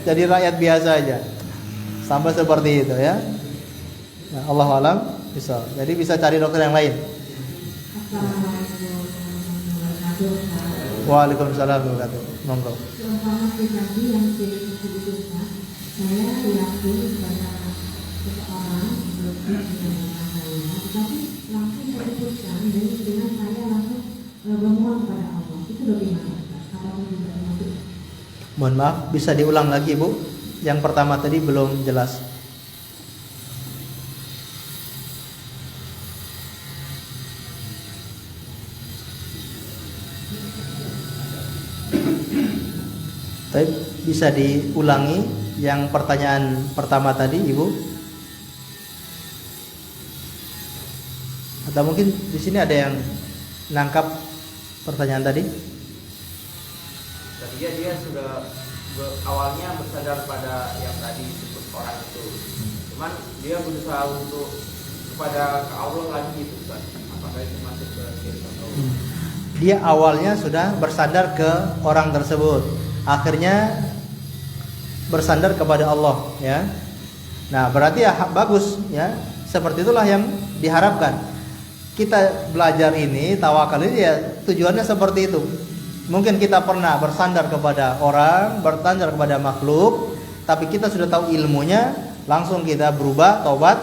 Jadi rakyat biasa aja. Sampai seperti itu, ya. Nah, Allah alam bisa. Jadi bisa cari dokter yang lain. Waalaikumsalam warahmatullahi wabarakatuh. Monggo. Seumpama pribadi yang syirik kecil itu, saya yakin pada seseorang dengan saya, tetapi langsung saya putuskan dengan saya langsung bermohon kepada Allah. Itu bagaimana? Apakah tidak termasuk? Mohon maaf, bisa diulang lagi, Bu? Yang pertama tadi belum jelas. Tapi bisa diulangi yang pertanyaan pertama tadi, Ibu? Atau mungkin di sini ada yang nangkap pertanyaan tadi? Dia sudah awalnya bersandar pada yang tadi disebut orang itu, cuman dia berusaha untuk kepada Allah lagi gitu, Ustaz. Apakah itu masuk ke syirik atau? Dia awalnya sudah bersandar ke orang tersebut, akhirnya bersandar kepada Allah, ya. Nah, berarti ya bagus, ya. Seperti itulah yang diharapkan. Kita belajar ini, tawakal ini, ya tujuannya seperti itu. Mungkin kita pernah bersandar kepada orang, bersandar kepada makhluk, tapi kita sudah tahu ilmunya, langsung kita berubah, taubat,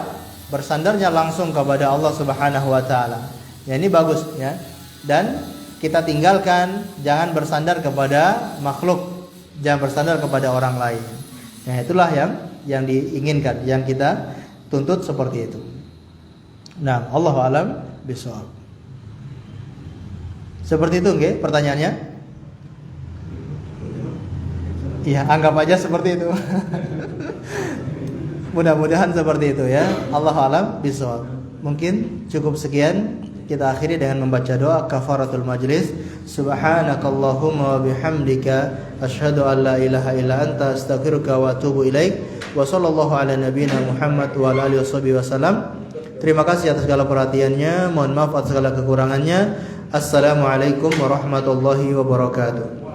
bersandarnya langsung kepada Allah Subhanahu wa taala. Ya, ini bagus, ya. Dan kita tinggalkan, jangan bersandar kepada makhluk, jangan bersandar kepada orang lain. Nah, itulah yang diinginkan, yang kita tuntut seperti itu. Nah, Allahu a'lam bishawab. Seperti itu nggih pertanyaannya? Ya, anggap aja seperti itu. Mudah-mudahan seperti itu ya. Allahu a'lam bishawab. Mungkin cukup sekian. Kita akhiri dengan membaca doa kafaratul majlis. Subhanakallahumma wa bihamdika asyhadu an la ilaha illa anta astaghfiruka wa atubu ilaik. Wa sallallahu ala nabiyyina Muhammad wa ala alihi wasallam. Terima kasih atas segala perhatiannya. Mohon maaf atas segala kekurangannya. Assalamualaikum warahmatullahi wabarakatuh.